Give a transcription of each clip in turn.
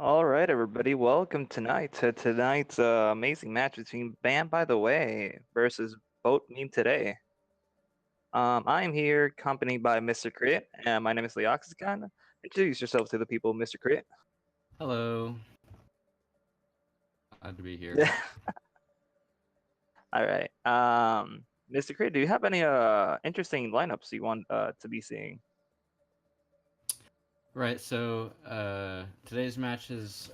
All right, everybody, welcome tonight to tonight's amazing match between Bam by the Way versus Boat Meme Today. I'm here accompanied by Mr. Crit, and my name is Leoxicon. Introduce yourself to the people, Mr. Crit. Hello. Glad to be here. Yeah. All right. Mr. Crit, do you have any interesting lineups you want to be seeing? Right, so today's match is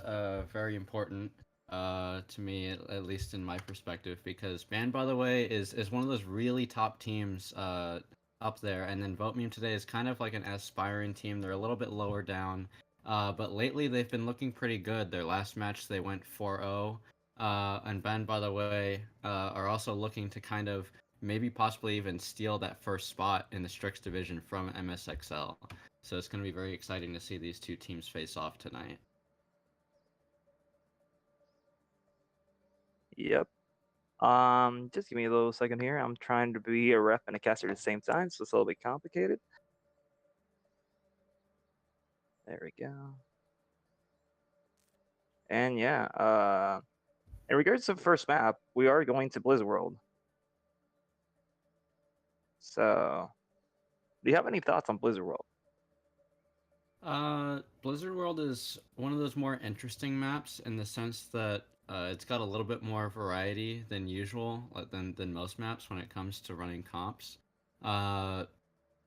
very important to me, at least in my perspective, because Band, by the way, is one of those really top teams up there, and then Vote Meme today is kind of like an aspiring team. They're a little bit lower down, but lately they've been looking pretty good. Their last match they went 4-0, and Band, by the way, are also looking to kind of maybe possibly even steal that first spot in the Strix division from MSXL. So it's going to be very exciting to see these two teams face off tonight. Yep. Just give me a little second here. I'm trying to be a ref and a caster at the same time, so it's a little bit complicated. There we go. And yeah, in regards to the first map, we are going to Blizzard World. So, do you have any thoughts on Blizzard World? Blizzard World is one of those more interesting maps in the sense that it's got a little bit more variety than usual, than most maps when it comes to running comps. Uh,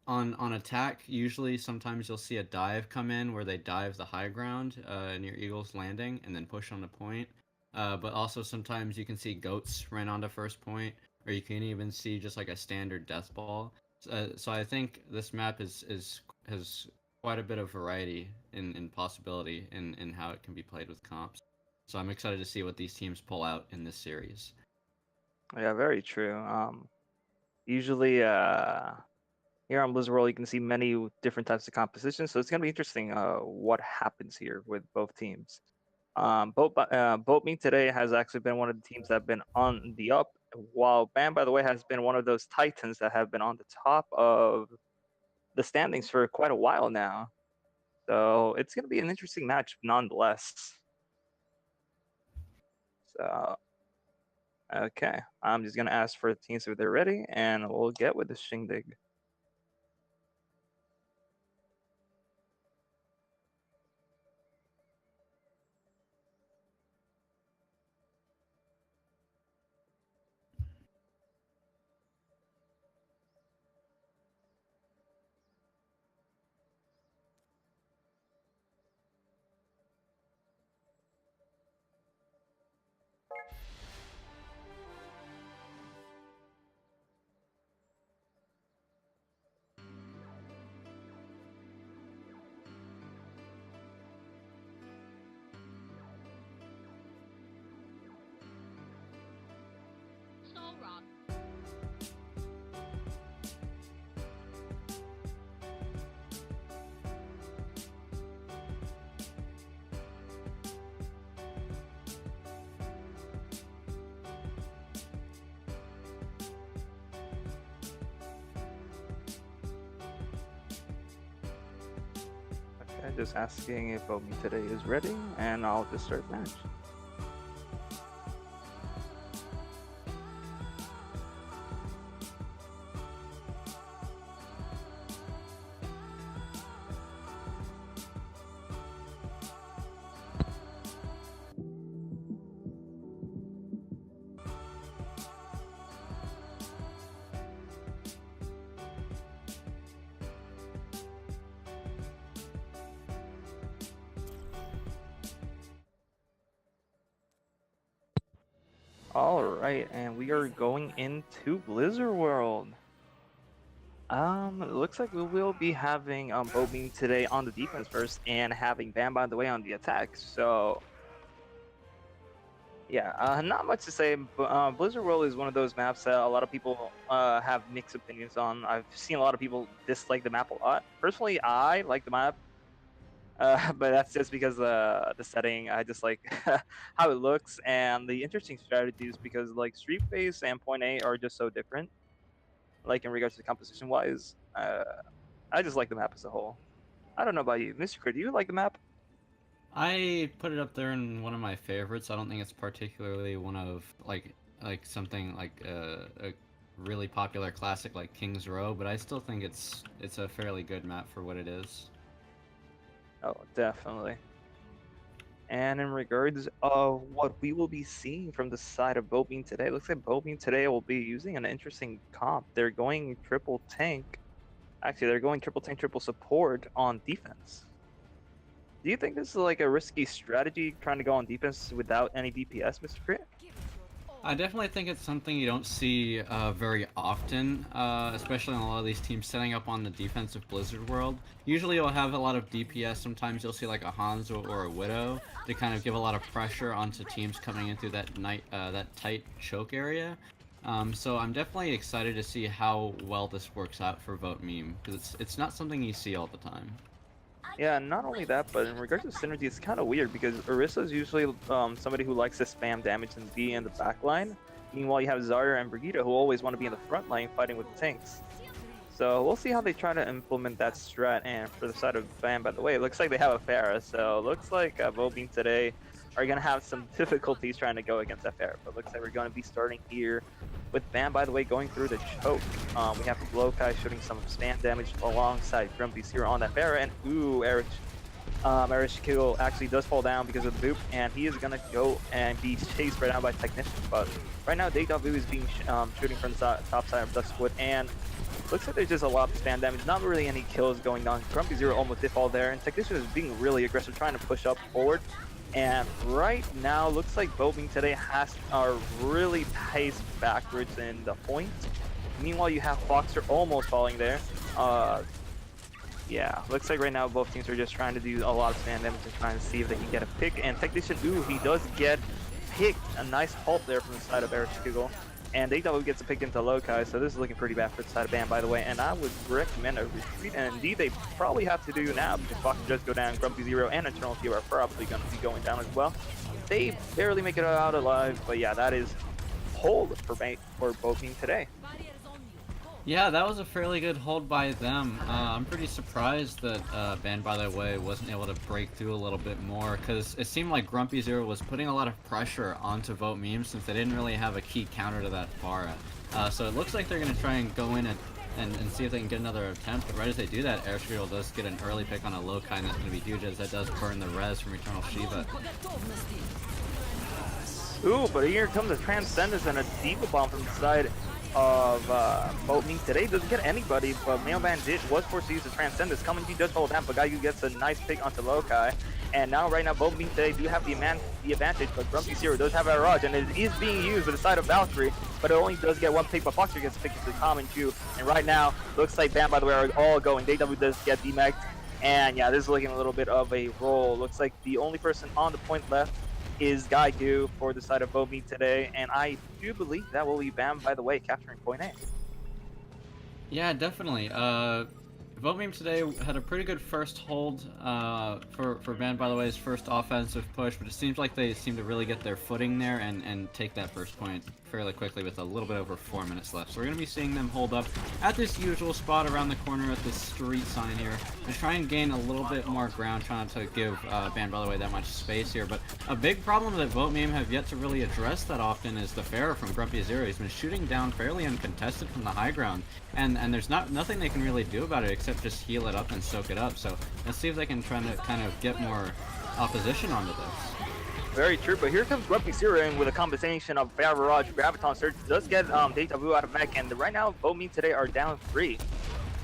on attack, usually sometimes you'll see a dive come in where they dive the high ground near Eagle's Landing and then push on the point. But also sometimes you can see goats run onto first point, or you can even see just like a standard death ball. So I think this map is has quite a bit of variety in possibility in how it can be played with comps. So I'm excited to see what these teams pull out in this series. Yeah, very true. Usually, here on Blizzard World, you can see many different types of compositions, so it's gonna be interesting what happens here with both teams. Boat Me today has actually been one of the teams that have been on the up, while Bam, by the way, has been one of those titans that have been on the top of the standings for quite a while now. So it's gonna be an interesting match nonetheless. So okay, I'm just gonna ask for the teams if they're ready, and we'll get with the shindig. Soul Rock. Okay, just asking if Boat Me today is ready, and I'll just start match. All right, and we are going into Blizzard World. It looks like we will be having Boat Me today on the defense first, and having Bam by the way on the attack. So yeah, not much to say. But Blizzard World is one of those maps that a lot of people have mixed opinions on. I've seen a lot of people dislike the map a lot. Personally, I like the map, but that's just because the setting. I just like how it looks and the interesting strategies because like Street Face and Point A are just so different. Like in regards to composition wise, I just like the map as a whole. I don't know about you, Mr. Crit. Do you like the map? I put it up there in one of my favorites. I don't think it's particularly one of like something like a really popular classic like King's Row, but I still think it's a fairly good map for what it is. Oh, definitely. And in regards of what we will be seeing from the side of Bobine today, looks like Bobine today will be using an interesting comp. They're going triple tank. Actually, they're going triple tank, triple support on defense. Do you think this is like a risky strategy, trying to go on defense without any DPS, Mr. Crit? I definitely think it's something you don't see very often, especially in a lot of these teams setting up on the defensive Blizzard world. Usually you'll have a lot of DPS, sometimes you'll see like a Hanzo or a Widow to kind of give a lot of pressure onto teams coming into that tight choke area. So I'm definitely excited to see how well this works out for Vote Meme, because it's not something you see all the time. Yeah, not only that, but in regards to synergy, it's kind of weird because Orisa is usually somebody who likes to spam damage and be in the back line. Meanwhile, you have Zarya and Brigitte who always want to be in the front line fighting with the tanks. So we'll see how they try to implement that strat. And for the side of Bam, by the way, it looks like they have a Pharah. So it looks like Vobin today are going to have some difficulties trying to go against that Pharah. But looks like we're going to be starting here with Bam, by the way, going through the choke. We have Lokai shooting some spam damage alongside Grumpy's here on that Pharah. And ooh, Eric Kill actually does fall down because of the boop, and he is gonna go and be chased right now by Technician. But right now, BTW is being shooting from the top side of Duskwood, and looks like there's just a lot of spam damage. Not really any kills going on. Grumpy Zero almost did fall there, and Technician is being really aggressive, trying to push up forward. And right now, looks like Bobing today are really paced backwards in the point. Meanwhile, you have Foxer almost falling there. Yeah, looks like right now both teams are just trying to do a lot of spam damage and trying to see if they can get a pick. And Technician, ooh, he does get picked. A nice halt there from the side of Eric Skiggle. And BTW gets a pick into Lokai, so this is looking pretty bad for the side of Bam, by the way. And I would recommend a retreat, and indeed they probably have to do now because Fox does go down. Grumpy Zero and Eternal Fear are probably going to be going down as well. They barely make it out alive, but yeah, that is hold for both teams today. Yeah, that was a fairly good hold by them. I'm pretty surprised that Band, by the way, wasn't able to break through a little bit more, because it seemed like Grumpy Zero was putting a lot of pressure onto Vote Meme since they didn't really have a key counter to that Pharah. So it looks like they're going to try and go in and see if they can get another attempt, but right as they do that, Airstreal does get an early pick on a Lokai, and that's going to be huge as that does burn the res from Eternal Shiva. Ooh, but here comes a Transcendence and a Diva Bomb from the side of Boatme today. Doesn't get anybody, but Mailman was forced to use the Transcendence. Coming, he does hold down, but Gaiu gets a nice pick onto Lokai. And now, right now, Boatme today do have the advantage, but Grumpy Zero does have a Raj, and it is being used with the side of Valkyrie, but it only does get one pick, but Foxer gets a pick into the common Jew. And right now, looks like Bam, by the way, are all going. BTW does get demeched, and yeah, this is looking a little bit of a roll. Looks like the only person on the point left is Gaiu for the side of Bomi today, and I do believe that will be Bam, by the way, capturing point A. Yeah, definitely. Vote today had a pretty good first hold for Bam, by the way, his first offensive push, but it seems like they seem to really get their footing there and take that first point fairly quickly with a little bit over 4 minutes left. So we're going to be seeing them hold up at this usual spot around the corner at this street sign here and try and gain a little bit more ground, trying to give Bam, by the way, that much space here. But a big problem that Vote Meme have yet to really address that often is the Pharah from Grumpy Zero. He's been shooting down fairly uncontested from the high ground, and there's nothing they can really do about it except just heal it up and soak it up. So let's see if they can try to kind of get more opposition onto this. Very true, but here comes Grumpy Zero in with a combination of Barrage, Graviton Surge, does get BTW out of mech, and right now, Bomi today are down 3.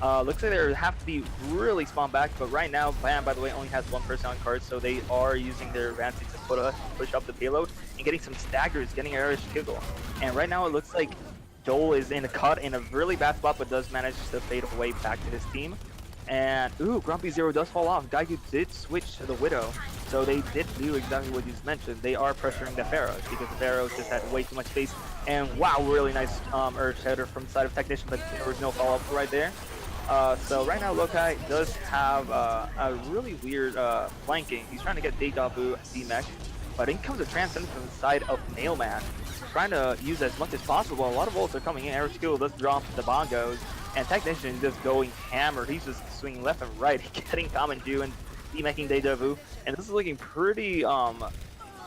Looks like they have to be really spawned back, but right now, Bam, by the way, only has one person on card, so they are using their advantage to push up the payload and getting some staggers, getting Irish Kiggle. And right now, it looks like Joel is in a cut in a really bad spot, but does manage to fade away back to his team. And ooh, Grumpy Zero does fall off. Gaiu did switch to the Widow, so they did do exactly what you just mentioned. They are pressuring the Pharaohs because the Pharaohs just had way too much space. And wow, really nice Urge header from the side of Technician, but there was no follow-up right there. So right now, Lokai does have a really weird flanking. He's trying to get BTW D-Mech, but in comes a Transcendence from the side of Mailman, trying to use as much as possible. A lot of ults are coming in. Eric Skill does drop the bongos, and Technician is just going hammer. He's just swinging left and right, getting common Jew, and demaking BTW, and this is looking pretty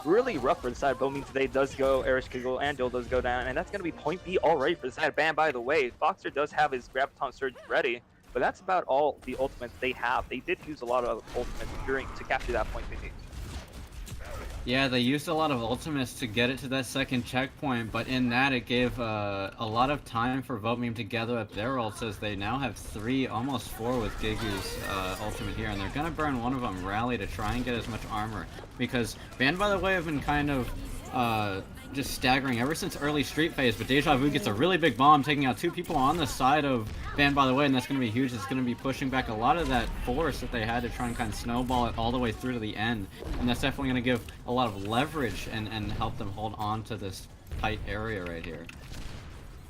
really rough for the side. Bomin today does go, Erish Kiggle and Joel does go down, and that's going to be point B already for the side. Ban, by the way, Foxer does have his Graviton Surge ready, but that's about all the ultimates they have. They did use a lot of ultimates to capture that point B. Yeah, they used a lot of ultimates to get it to that second checkpoint, but in that it gave a lot of time for VoteMeme to gather up their ults, as they now have 3, almost 4 with Gigu's ultimate here, and they're gonna burn one of them, Rally, to try and get as much armor, because Band, by the way, have been kind of just staggering ever since early Street phase, but Deja Vu gets a really big bomb, taking out 2 people on the side of Band, by the way, and that's going to be huge. It's going to be pushing back a lot of that force that they had to try and kind of snowball it all the way through to the end, and that's definitely going to give a lot of leverage and help them hold on to this tight area right here.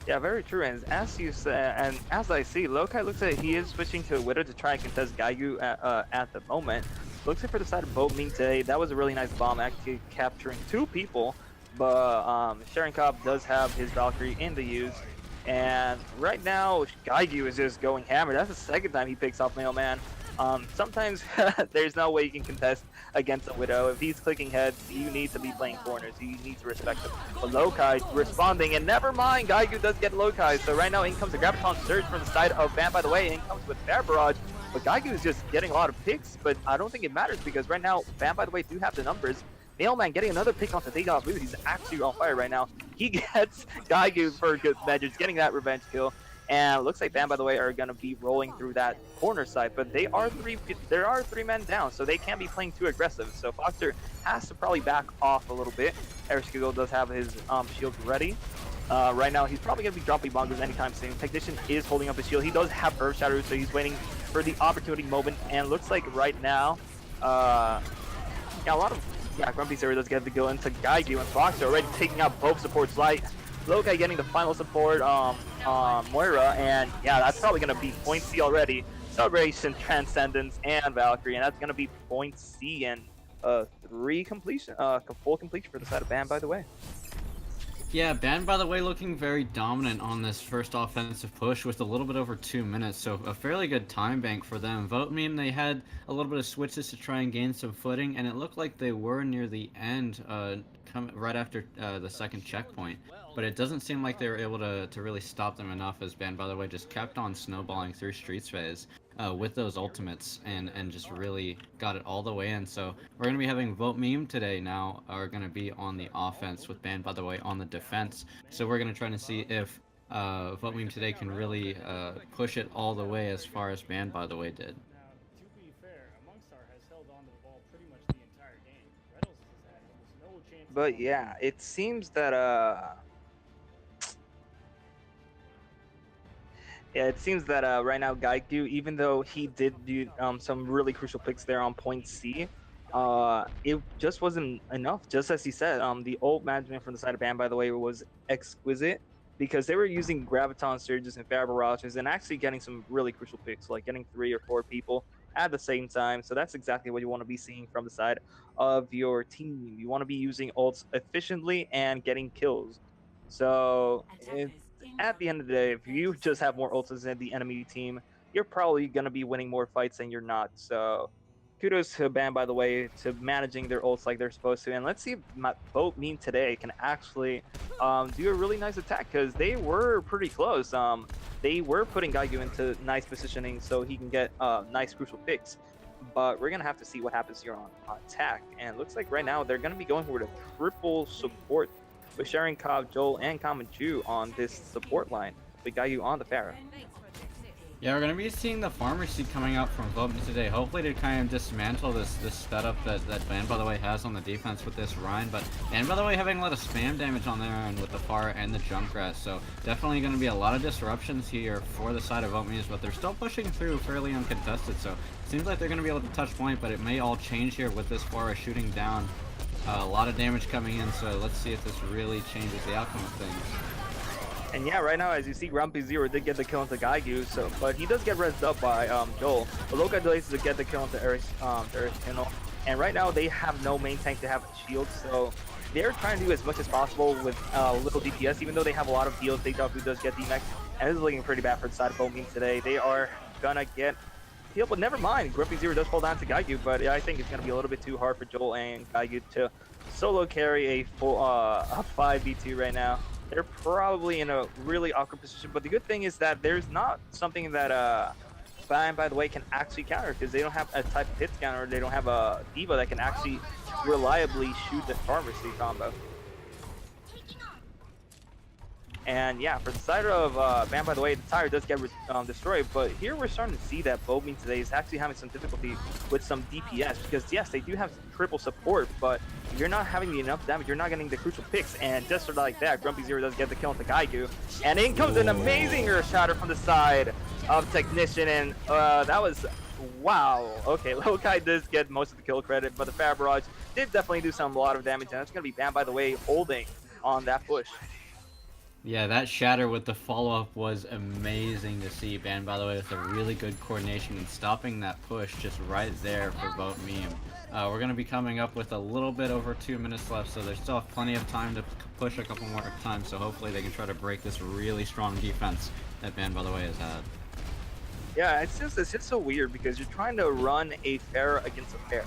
Yeah, very true. And as you said, and as I see, Lokai looks like he is switching to a Widow to try and contest Gaigu at the moment. Looks like for the side of BoTeam today, that was a really nice bomb, actually capturing 2 people. But Sharon Cobb does have his Valkyrie in the use. And right now, Gaigu is just going hammer. That's the second time he picks off Mailman. Sometimes there's no way you can contest against a Widow. If he's clicking heads, you need to be playing corners. You need to respect him. But Lokai responding, and never mind, Gaigu does get Lokai. So right now, in comes a Graviton Surge from the side of Van, by the way. In comes with Bear Barrage. But Gaigu is just getting a lot of picks, but I don't think it matters because right now, Van, by the way, do have the numbers. Mailman getting another pick onto Deja Vu. He's actually on fire right now. He gets Gaigu for good measures, getting that revenge kill. And it looks like Bam, by the way, are going to be rolling through that corner side, but there are 3 men down, so they can't be playing too aggressive. So Foxer has to probably back off a little bit. Erishkigo does have his shield ready. Right now, he's probably going to be dropping bongos anytime soon. Technician is holding up his shield. He does have Earth Shatter, so he's waiting for the opportunity moment. And it looks like right now, yeah, a lot of Grumpy Sarah does get to go into Gaigu, and Foxer already taking out both supports light. Lokai getting the final support on Moira, and yeah, that's probably going to be point C already. Celebration, Transcendence, and Valkyrie, and that's going to be point C and 3 completion, full completion for the side of Bam, by the way. Yeah, Ban, by the way, looking very dominant on this first offensive push with a little bit over 2 minutes, so a fairly good time bank for them. VoteMeme, they had a little bit of switches to try and gain some footing, and it looked like they were near the end, right after the second checkpoint. But it doesn't seem like they were able to really stop them enough, as Ban, by the way, just kept on snowballing through Streets phase with those ultimates and just really got it all the way in. So we're going to be having VoteMeme today now, are going to be on the offense with Ban, by the way, on the defense. So we're going to try to see if VoteMeme today can really push it all the way as far as Ban, by the way, did. But yeah, it seems that right now Gaigu, even though he did do some really crucial picks there on point C, it just wasn't enough. Just as he said, the ult management from the side of Bam, by the way, was exquisite because they were using Graviton Surges and Fire Barrages and actually getting some really crucial picks, like getting 3 or 4 people at the same time. So that's exactly what you want to be seeing from the side of your team. You want to be using ults efficiently and getting kills. So at the end of the day, if you just have more ults than the enemy team, you're probably going to be winning more fights than you're not. So kudos to Bam, by the way, to managing their ults like they're supposed to. And let's see if VoteMeme today can actually do a really nice attack, because they were pretty close. They were putting Gaigu into nice positioning so he can get nice crucial picks. But we're going to have to see what happens here on attack. And it looks like right now they're going to be going for the triple support with Sharon Cobb, Joel, and Kamanchu on this support line with Gaigu on the Pharah. Yeah, we're going to be seeing the Pharmacy coming out from VoteMeme today, hopefully to kind of dismantle this setup that Ban, by the way, has on the defense with this Rhine. But Ban, by the way, having a lot of spam damage on there and with the Pharah and the Junkrat, so definitely going to be a lot of disruptions here for the side of VoteMeme, but they're still pushing through fairly uncontested, so it seems like they're going to be able to touch point, but it may all change here with this Pharah shooting down. A lot of damage coming in, so let's see if this really changes the outcome of things. And yeah, right now, as you see, Grumpy Zero did get the kill into Gaigu, so but he does get rezzed up by Joel. But Lokai delays to get the kill into Eric Kindle. And right now, they have no main tank to have a shield, so they're trying to do as much as possible with little DPS, even though they have a lot of heals. BTW does get DMX, and this is looking pretty bad for the side of VoteMeme today. They are gonna get kill, but never mind. Grumpy Zero does fall down to Gaigu, but I think it's going to be a little bit too hard for Joel and Gaigu to solo carry a full a 5v2 right now. They're probably in a really awkward position, but the good thing is that there's not something that by the way, can actually counter, because they don't have a type of hit counter. They don't have a diva that can actually reliably shoot the pharmacy combo. And yeah, for the side of by the way, the tire does get destroyed, but here we're starting to see that Bobin today is actually having some difficulty with some DPS, because yes, they do have triple support, but you're not having enough damage, you're not getting the crucial picks, and just like that, Grumpy Zero does get the kill with the Gaigu, and in comes an amazing earth shatter from the side of Technician, and that was, wow, okay, Lokai does get most of the kill credit, but the Fire Barrage did definitely do a lot of damage, and that's going to be by the way, holding on that push. Yeah, that shatter with the follow-up was amazing to see. Ban, by the way, with a really good coordination and stopping that push just right there for Vote Meme. We're going to be coming up with a little bit over 2 minutes left, so there's still plenty of time to push a couple more times, so hopefully they can try to break this really strong defense that Ban, by the way, has had. Yeah, it's just so weird, because you're trying to run a Pharah against a Pharah.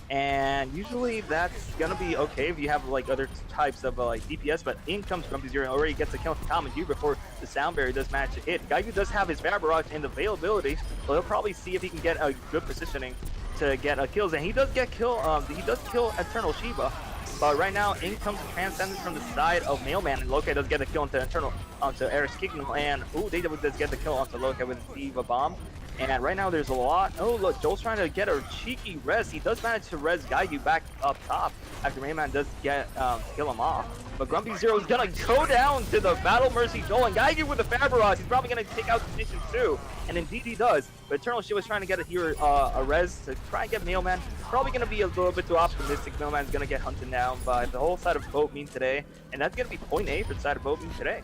And usually that's gonna be okay if you have like other types of like DPS, but in comes Grumpy Zero and already gets a kill with Common View before the Sound Barrier does manage to hit. Gaigu does have his Fire Barrage and availability, but he'll probably see if he can get a good positioning to get kills, and he does get kill. He does kill Eternal Shiva, but right now in comes the Transcendence from the side of Mailman, and Lokai does get the kill onto Eternal onto Eris Kignal, and BTW does get the kill onto Lokai with Diva Bomb. And right now there's a lot. Oh look, Joel's trying to get a cheeky res. He does manage to res Gaigu back up top after Mayman does get kill him off. But Grumpy Zero is gonna go down to the Battle Mercy Joel, and Gaigu with the Fire Barrage, he's probably gonna take out the mission too. And indeed he does. But Eternal Shield was trying to get a res to try and get Mailman. Probably gonna be a little bit too optimistic. Mailman's gonna get hunted down by the whole side of Boat Meme today. And that's gonna be point A for the side of Boat Meme today.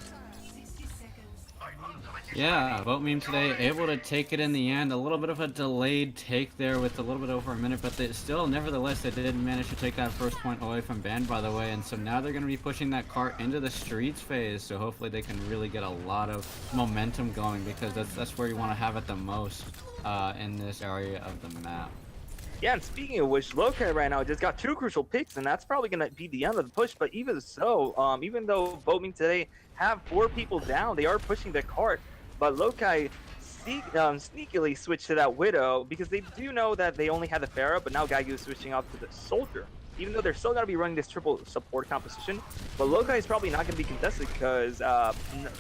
Yeah, Vote Meme today able to take it in the end. A little bit of a delayed take there with a little bit over a minute, but they still, nevertheless, they did manage to take that first point away from Ban, by the way. And so now they're going to be pushing that cart into the streets phase. So hopefully they can really get a lot of momentum going, because that's where you want to have it the most in this area of the map. Yeah, and speaking of which, Lokai right now just got 2 crucial picks, and that's probably going to be the end of the push. But even so, even though Vote Meme today have 4 people down, they are pushing the cart. But Lokai sneakily switched to that Widow, because they do know that they only had the Pharah, but now Gaigu is switching off to the Soldier. Even though they're still going to be running this triple support composition, but Lokai is probably not going to be contested, because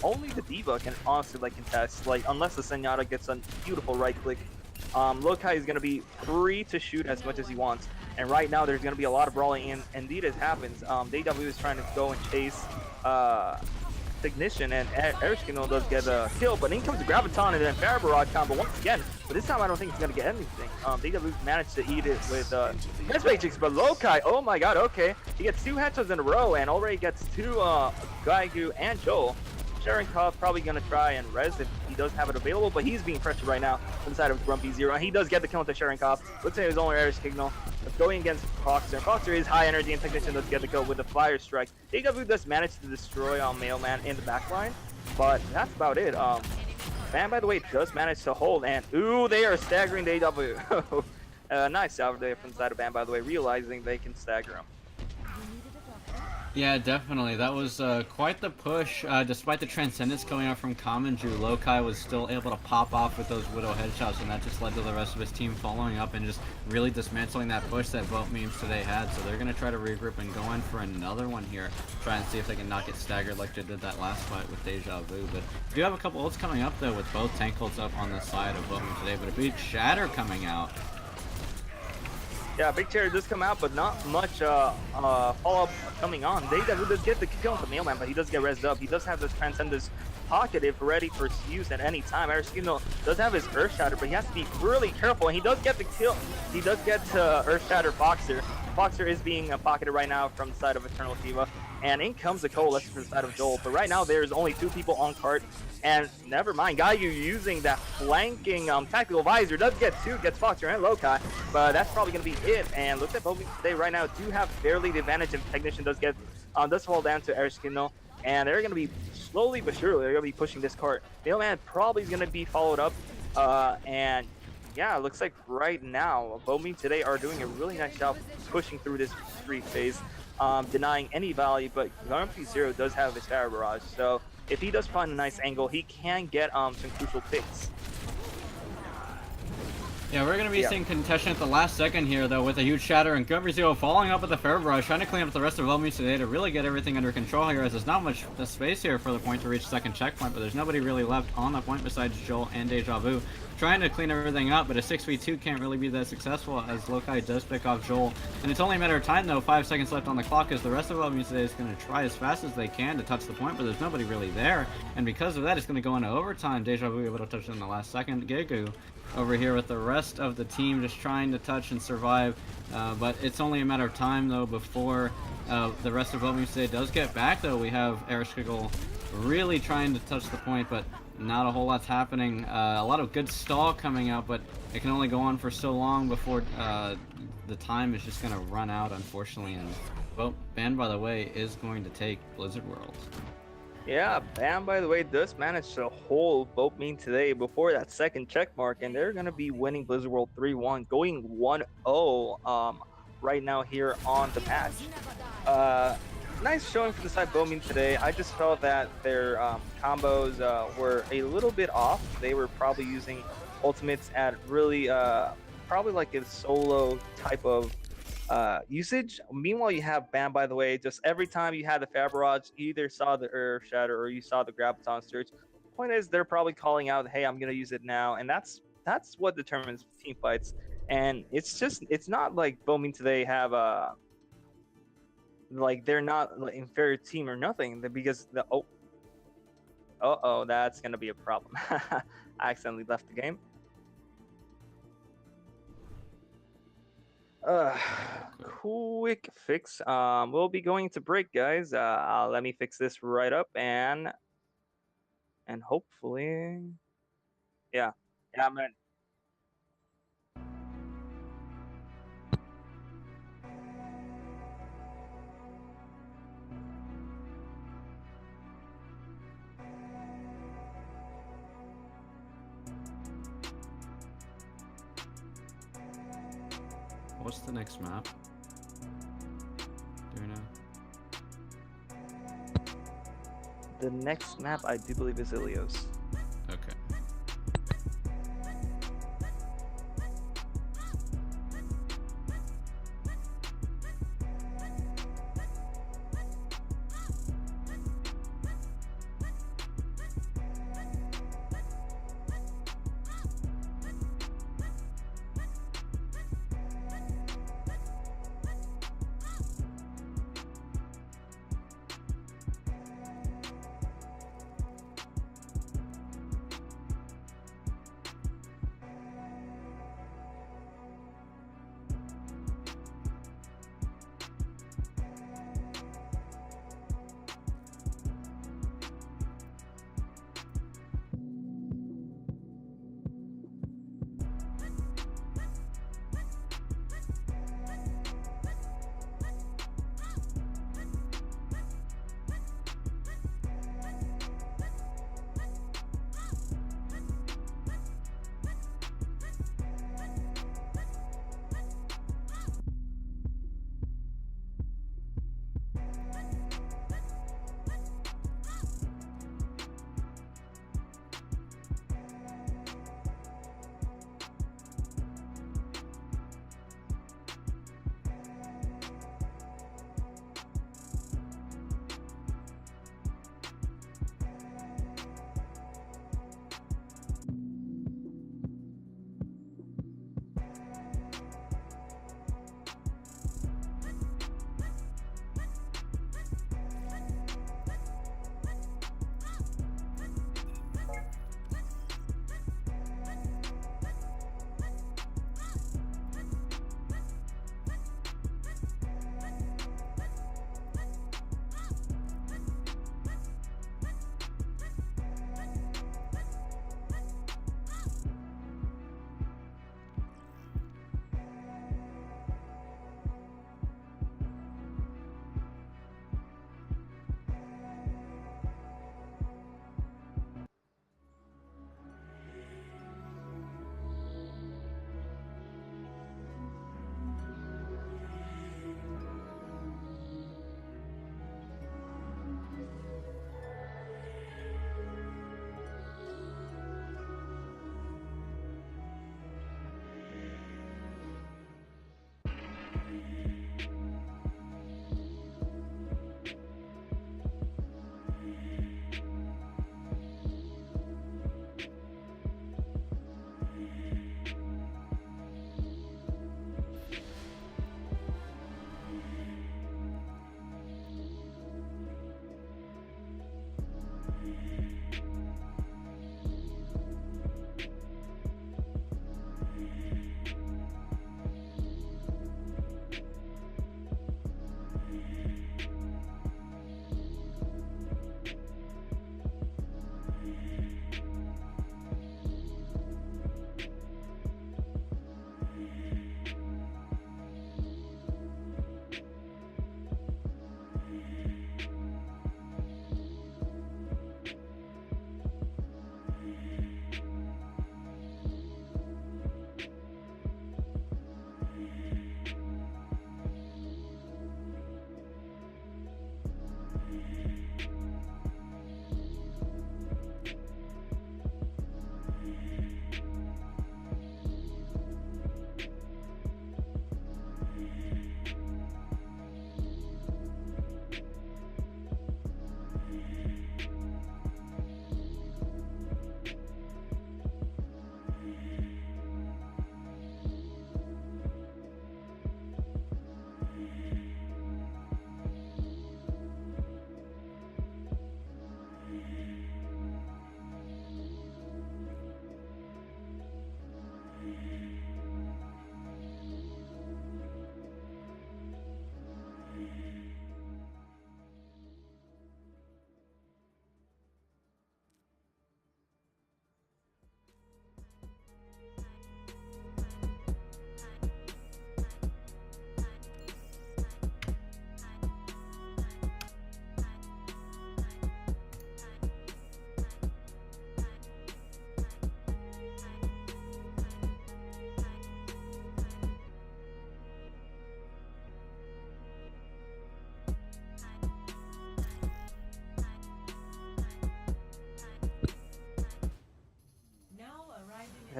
only the Diva can honestly like contest, like unless the Zenyatta gets a beautiful right click. Lokai is going to be free to shoot as much as he wants, and right now there's going to be a lot of brawling, and indeed it happens. BTW is trying to go and chase Ignition, and Erskine does get a kill, but in comes the Graviton and then Fire Barrage combo once again, but this time I don't think he's going to get anything. BTW managed to eat it with Death Matrix, but Lokai, oh my god, okay, he gets 2 headshots in a row and already gets 2 Gaigu and Joel. Sherenkov probably going to try and res if he does have it available, but he's being pressured right now from the side of Grumpy Zero, and he does get the kill into Sherenkov. Looks like his only Eris Kignal. Going against Foxer. Foxer is high energy, and Technician does get the kill with the Fire Strike. BTW does manage to destroy Mailman in the backline, but that's about it. Ban, by the way, does manage to hold, and ooh, they are staggering the AW. Nice salve there from the side of Ban, by the way, realizing they can stagger him. Yeah, definitely. That was quite the push. Despite the Transcendence going out from Kamanju, Lokai was still able to pop off with those Widow headshots, and that just led to the rest of his team following up and just really dismantling that push that Vote Memes today had. So they're going to try to regroup and go in for another one here. Try and see if they can not get staggered like they did that last fight with Deja Vu. But we do have a couple ults coming up, though, with both tank ults up on the side of Vote Memes today. But a big shatter coming out. Yeah, big chair does come out, but not much follow-up coming on. BTW does get the kill on the Mailman, but he does get rezzed up. He does have this Transcendence pocket if ready for use at any time. Erskine does have his Earth Shatter, but he has to be really careful, and he does get the kill. He does get Earth Shatter Foxer. Foxer is being pocketed right now from the side of Eternal Shiva, and in comes the Coalesce from the side of Joel. But right now there's only 2 people on cart, and never mind, Gaigu using that flanking tactical visor does get 2, gets Foxer and Lokai, but that's probably going to be it. And look at both today right now do have barely the advantage if Technician does get does fall down to Erskine, and they're going to be slowly but surely they're going to be pushing this cart. Mailman probably is going to be followed up, and yeah, it looks like right now, Bomi today are doing a really nice job pushing through this street phase, denying any value, but Grumpy Zero does have his Fire Barrage, so if he does find a nice angle, he can get some crucial picks. Yeah, we're going to be seeing contention at the last second here, though, with a huge shatter, and Grumpy Zero falling up with the Fair Brush, trying to clean up the rest of Velmi today to really get everything under control here, as there's not much space here for the point to reach second checkpoint, but there's nobody really left on the point besides Joel and Deja Vu. Trying to clean everything up, but a 6v2 can't really be that successful, as Lokai does pick off Joel. And it's only a matter of time, though, 5 seconds left on the clock, as the rest of Velmi today is going to try as fast as they can to touch the point, but there's nobody really there. And because of that, it's going to go into overtime. Deja Vu able to touch it in the last second. Gegu over here with the rest of the team just trying to touch and survive, but it's only a matter of time, though, before the rest of Velmi today does get back, though. We have Ereshkigal really trying to touch the point, but not a whole lot's happening. A lot of good stall coming out, but it can only go on for so long before the time is just going to run out, unfortunately. And well, Ban, by the way, is going to take Blizzard World. Yeah, Bam, by the way, does manage to hold Boatmean today before that second check mark, and they're going to be winning Blizzard World 3-1, going 1-0 right now here on the patch. Nice showing from the side Boatmean today. I just felt that their combos were a little bit off. They were probably using ultimates at really, probably like a solo type of usage. Meanwhile, you have Bam, by the way, just every time you had the Fab Barrage, you either saw the Earth Shatter or you saw the Graviton Surge. Point is, they're probably calling out, hey, I'm going to use it now. And that's what determines team fights. And it's not like Boatmean today have like they're not like inferior team or nothing, because that's going to be a problem. I accidentally left the game. Quick fix. We'll be going to break, guys. Let me fix this right up, and hopefully, yeah, man. What's the next map? Do we know? The next map, I do believe, is Ilios. Okay.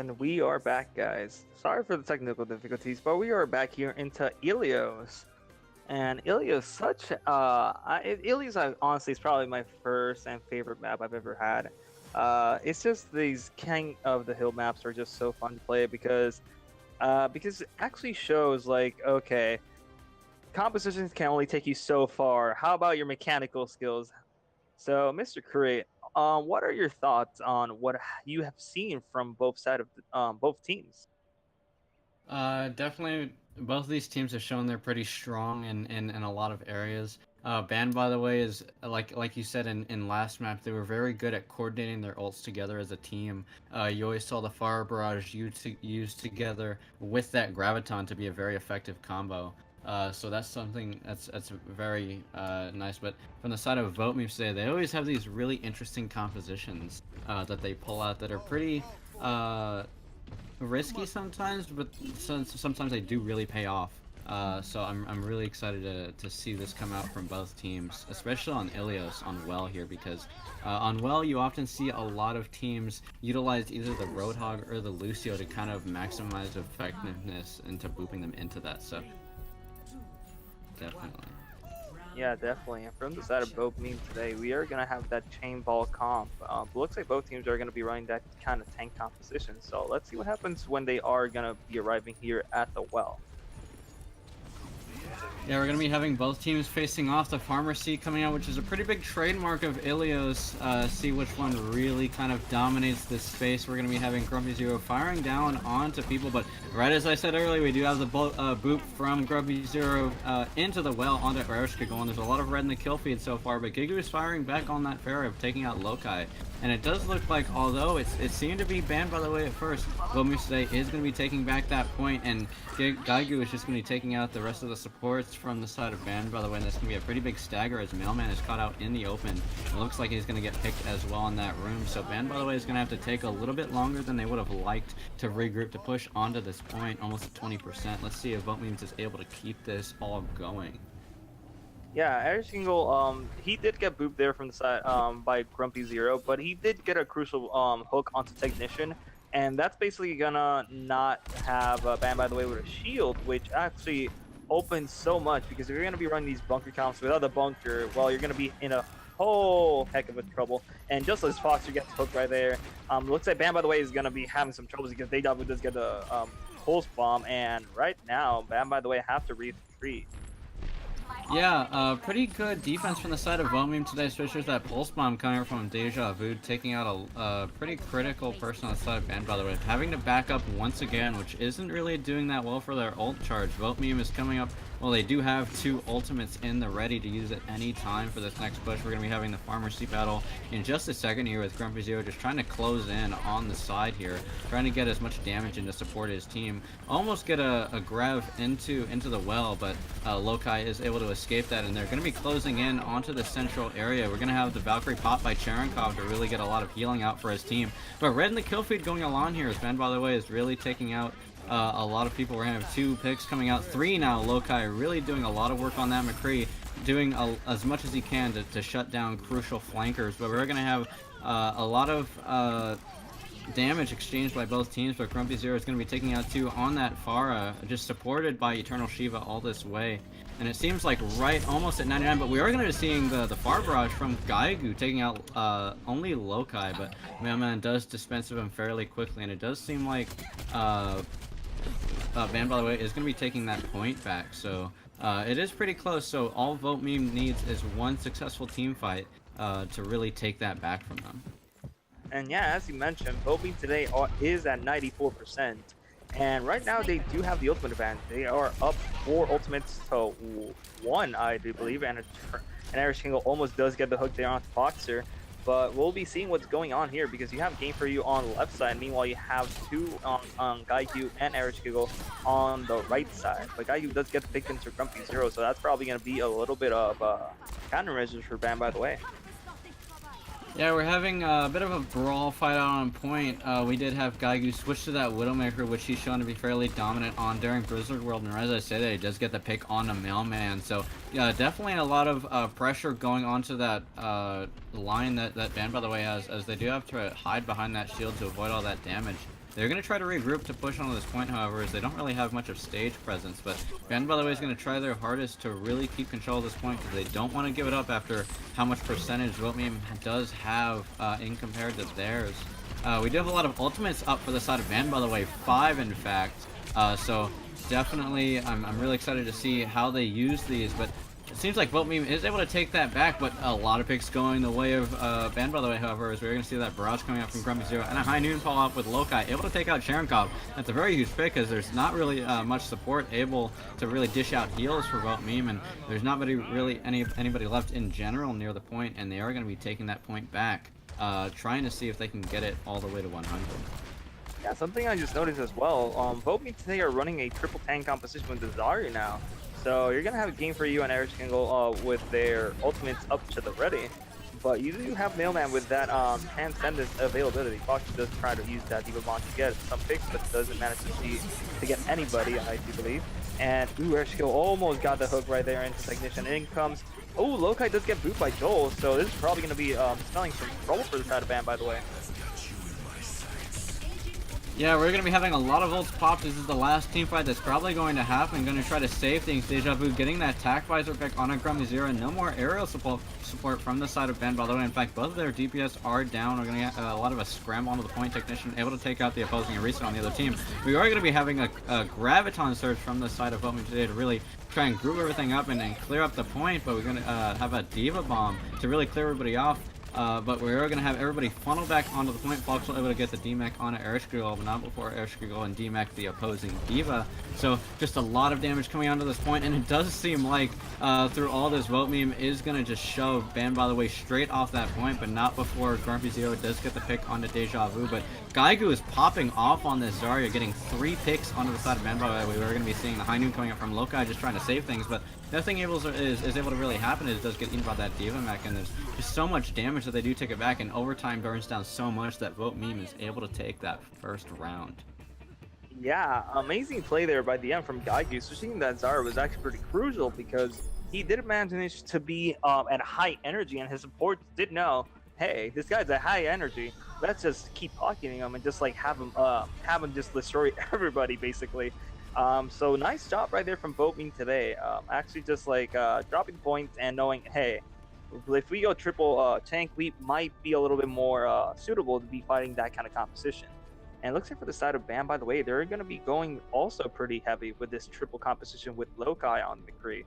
And we are back, guys. Sorry for the technical difficulties, but we are back here into Ilios. And Ilios, Ilios, honestly, is probably my first and favorite map I've ever had. It's just these King of the Hill maps are just so fun to play because it actually shows like, okay, compositions can only take you so far. How about your mechanical skills? So, Mistercrit, what are your thoughts on what you have seen from both teams? Definitely, both of these teams have shown they're pretty strong in a lot of areas. Band, by the way, is like you said in last map, they were very good at coordinating their ults together as a team. You always saw the Fire Barrage used together with that Graviton to be a very effective combo. So that's something that's very nice. But from the side of Vote Memes today, they always have these really interesting compositions that they pull out that are pretty risky sometimes, but sometimes they do really pay off. So I'm really excited to see this come out from both teams, especially on Ilios on Well here, because on Well you often see a lot of teams utilize either the Roadhog or the Lucio to kind of maximize effectiveness into booping them into that. So definitely. Yeah, definitely. And from the side of both teams today, we are going to have that chain ball comp. Looks like both teams are going to be running that kind of tank composition. So let's see what happens when they are going to be arriving here at the well. Yeah, we're going to be having both teams facing off. The Farmer Seat coming out, which is a pretty big trademark of Ilios. See which one really kind of dominates this space. We're going to be having Grumpy Zero firing down onto people, but right as I said earlier, we do have the boop from Grumpy Zero into the well onto Gibraltar. There's a lot of red in the kill feed so far, but Gigu is firing back on that Pharaoh of taking out Lokai. And it does look like, although it seemed to be banned by the way at first, Vomus today is going to be taking back that point, and Gaigu is just going to be taking out the rest of the supports from the side of Band, by the way, and that's going to be a pretty big stagger as Mailman is caught out in the open. It looks like he's going to get picked as well in that room, so Band, by the way, is going to have to take a little bit longer than they would have liked to regroup to push onto this point, almost at 20%. Let's see if Vomus is able to keep this all going. Yeah, Eric Shingle, he did get booped there from the side by Grumpy Zero, but he did get a crucial hook onto Technician, and that's basically gonna not have Bam, by the way, with a shield, which actually opens so much, because if you're gonna be running these bunker comps without a bunker, well, you're gonna be in a whole heck of a trouble. And just as Foxer gets hooked right there, looks like Bam, by the way, is gonna be having some troubles because BTW does get the pulse bomb, and right now, Bam, by the way, have to retreat. Yeah, pretty good defense from the side of Vomim today, especially with that pulse bomb coming from Deja Vu, taking out a pretty critical person on the side of Band, by the way. Having to back up once again, which isn't really doing that well for their ult charge. Vomim is coming up. Well, they do have two ultimates in the ready to use at any time for this next push. We're going to be having the Farmer Seat battle in just a second here with Grumpy Zero just trying to close in on the side here, trying to get as much damage in to support his team. Almost get a grab into the well, but Lokai is able to escape that, and they're going to be closing in onto the central area. We're going to have the Valkyrie pop by Cherenkov to really get a lot of healing out for his team. But red in the kill feed going along here as Ben, by the way, is really taking out a lot of people. We're going to have two picks coming out, three now. Lokai really doing a lot of work on that. McCree doing as much as he can to shut down crucial flankers. But we're going to have a lot of damage exchanged by both teams, but Grumpy Zero is going to be taking out two on that Pharah, just supported by Eternal Shiva all this way. And it seems like right almost at 99, but we are going to be seeing the Far Barrage from Gaigu taking out only Lokai, but Mailman does dispense of him fairly quickly, and it does seem like Van, by the way, is going to be taking that point back, so it is pretty close. So all Vote Meme needs is one successful team fight to really take that back from them. And yeah, as you mentioned, Vote Meme today is at 94%. And right now they do have the ultimate advantage. They are up 4 ultimates to 1, I do believe, and Eric Shingle almost does get the hook there on Foxer. But we'll be seeing what's going on here, because you have Game For You on the left side. Meanwhile, you have two on Gaigu and Eric Shingle on the right side. But Gaigu does get picked into Grumpy Zero, so that's probably going to be a little bit of countermeasures for Bam, by the way. Yeah, we're having a bit of a brawl fight out on point. We did have Gaigu switch to that Widowmaker, which he's shown to be fairly dominant on during Blizzard World, and as I say that, he does get the pick on the Mailman. So yeah, definitely a lot of pressure going onto that line that Band, by the way, has, as they do have to hide behind that shield to avoid all that damage. They're going to try to regroup to push onto this point, however, as they don't really have much of stage presence. But Band, by the way, is going to try their hardest to really keep control of this point because they don't want to give it up after how much percentage Vote does have in compared to theirs. We do have a lot of ultimates up for the side of Band, by the way, 5 in fact. So definitely, I'm really excited to see how they use these, but it seems like Vote is able to take that back, but a lot of picks going the way of Band, by the way, however, as we're going to see that barrage coming out from Grumpy Zero, and a high noon fall off with Lokai, able to take out Cherenkov. That's a very huge pick, because there's not really much support able to really dish out heals for Vote, and there's not really anybody left in general near the point, and they are going to be taking that point back, trying to see if they can get it all the way to 100. Yeah, something I just noticed as well, Vote today are running a triple tank composition with the Zarya now. So you're going to have a game for you and Eric Skingle with their ultimates up to the ready. But you do have Mailman with that transcendent availability. Fox does try to use that Diva Bond to get some picks, but doesn't manage to get anybody, I do believe. And Eric Skingle almost got the hook right there into Technician. In comes, Lokai does get booped by Joel, so this is probably going to be smelling some trouble for the side of Band, by the way. Yeah, we're going to be having a lot of ults pop. This is the last team fight that's probably going to happen. Going to try to save things. Deja Vu getting that tac visor pick on a Grumpy Zero. No more aerial support from the side of Ben, by the way. In fact, both of their DPS are down. We're going to get a lot of a scramble onto the point. Technician able to take out the opposing and reset on the other team. We are going to be having a Graviton surge from the side of Vote today to really try and group everything up and clear up the point. But we're going to have a Diva Bomb to really clear everybody off. But we're going to have everybody funnel back onto the point. Fox will able to get the DMAC on Erishkigal, but not before Erishkigal and DMAC the opposing Diva. So just a lot of damage coming onto this point, and it does seem like through all this Vote is going to just shove Band, by the way, straight off that point, but not before Grumpy Zero does get the pick onto Deja Vu. But Gaigu is popping off on this Zarya, getting 3 picks onto the side of Band, by the way. We're going to be seeing the high noon coming up from Lokai, just trying to save things, but nothing is able to really happen. It does get eaten by that Diva Mech, and there's just so much damage that they do take it back, and overtime burns down so much that Vote is able to take that first round. Yeah, amazing play there by the end from Gaigu. Switching that Zarya was actually pretty crucial because he did manage to be at a high energy, and his support did know, hey, this guy's at high energy. Let's just keep pocketing him and just like have him just destroy everybody basically. So nice job right there from Vote today. Actually just like dropping points and knowing, hey, if we go triple tank, we might be a little bit more suitable to be fighting that kind of composition. And it looks like for the side of Bam, by the way, they're going to be going also pretty heavy with this triple composition with Lokai on McCree.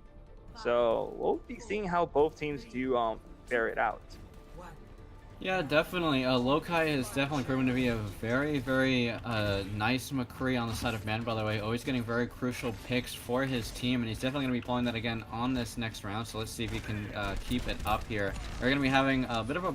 So we'll be seeing how both teams do fare it out. Yeah, definitely. Lokai has definitely proven to be a very, very nice McCree on the side of Band, by the way. Always getting very crucial picks for his team, and he's definitely going to be pulling that again on this next round. So let's see if he can keep it up here. They're going to be having a bit of a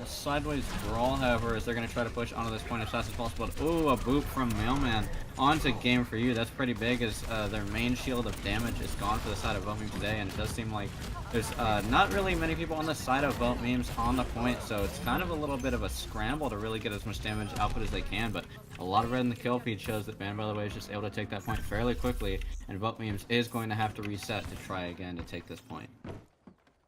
sideways brawl, however, as they're going to try to push onto this point as fast as possible. Ooh, a boop from Mailman onto Game For You. That's pretty big, as their main shield of damage is gone for the side of Vote today, and it does seem like there's not really many people on the side of Vote on the point, so it's kind of a little bit of a scramble to really get as much damage output as they can, but a lot of red in the kill feed shows that Band, by the way, is just able to take that point fairly quickly, and Vote is going to have to reset to try again to take this point.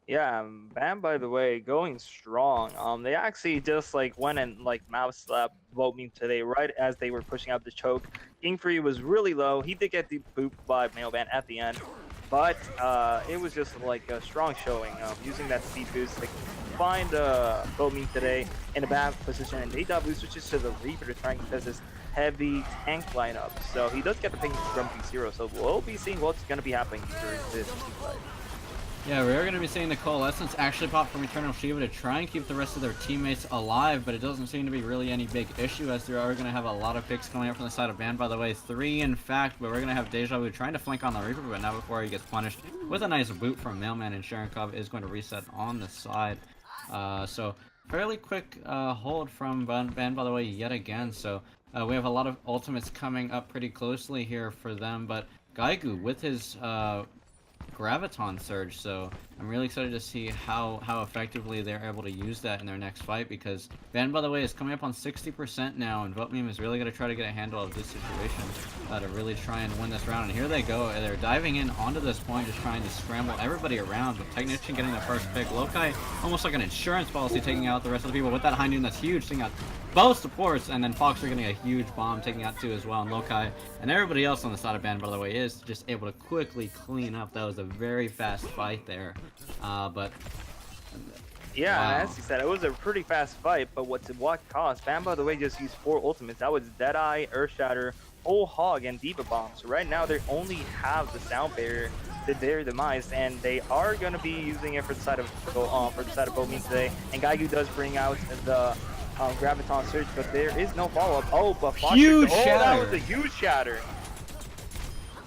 Yeah, Bam, by the way, going strong. They actually just like went and like mouse slapped Vote today right as they were pushing out the choke. King Free was really low. He did get the boop by Mailman at the end, but it was just like a strong showing. Using that speed boost, like find Vote today in a bad position, and Deja Vu switches to the Reaper to try and contest this heavy tank lineup. So he does get the ping from P0. So we'll be seeing what's going to be happening during this team fight. Yeah, we're going to be seeing the Coalescence actually pop from Eternal Shiva to try and keep the rest of their teammates alive, but it doesn't seem to be really any big issue, as they are going to have a lot of picks coming up from the side of Band, by the way. 3 in fact, but we're going to have Deja Vu trying to flank on the Reaper, but not before he gets punished with a nice boot from Mailman, and Cherenkov is going to reset on the side. So fairly quick hold from Band, by the way, yet again. So we have a lot of ultimates coming up pretty closely here for them, but Gaigu with his Graviton Surge, so I'm really excited to see how effectively they're able to use that in their next fight, because Ban, by the way, is coming up on 60% now, and Vote Meme is really going to try to get a handle of this situation to really try and win this round. And here they go, and they're diving in onto this point, just trying to scramble everybody around, with Technician getting the first pick. Lokai, almost like an insurance policy, taking out the rest of the people with that high noon that's huge, taking out both supports, and then Fox are getting a huge bomb, taking out 2 as well, and Lokai and everybody else on the side of Ban, by the way, is just able to quickly clean up. That was a very fast fight there, but yeah, wow. as you said, it was a pretty fast fight, but what cost? Ban, by the way, just used 4 ultimates. That was Deadeye, Earthshatter, Whole Hog, and Diva Bomb. So right now they only have the Sound Barrier to their demise, and they are going to be using it for the side of Boat Meme today. And Gaigu does bring out the Graviton Surge, but there is no follow-up. Oh, but Foster, Huge that shatter. was a huge shatter.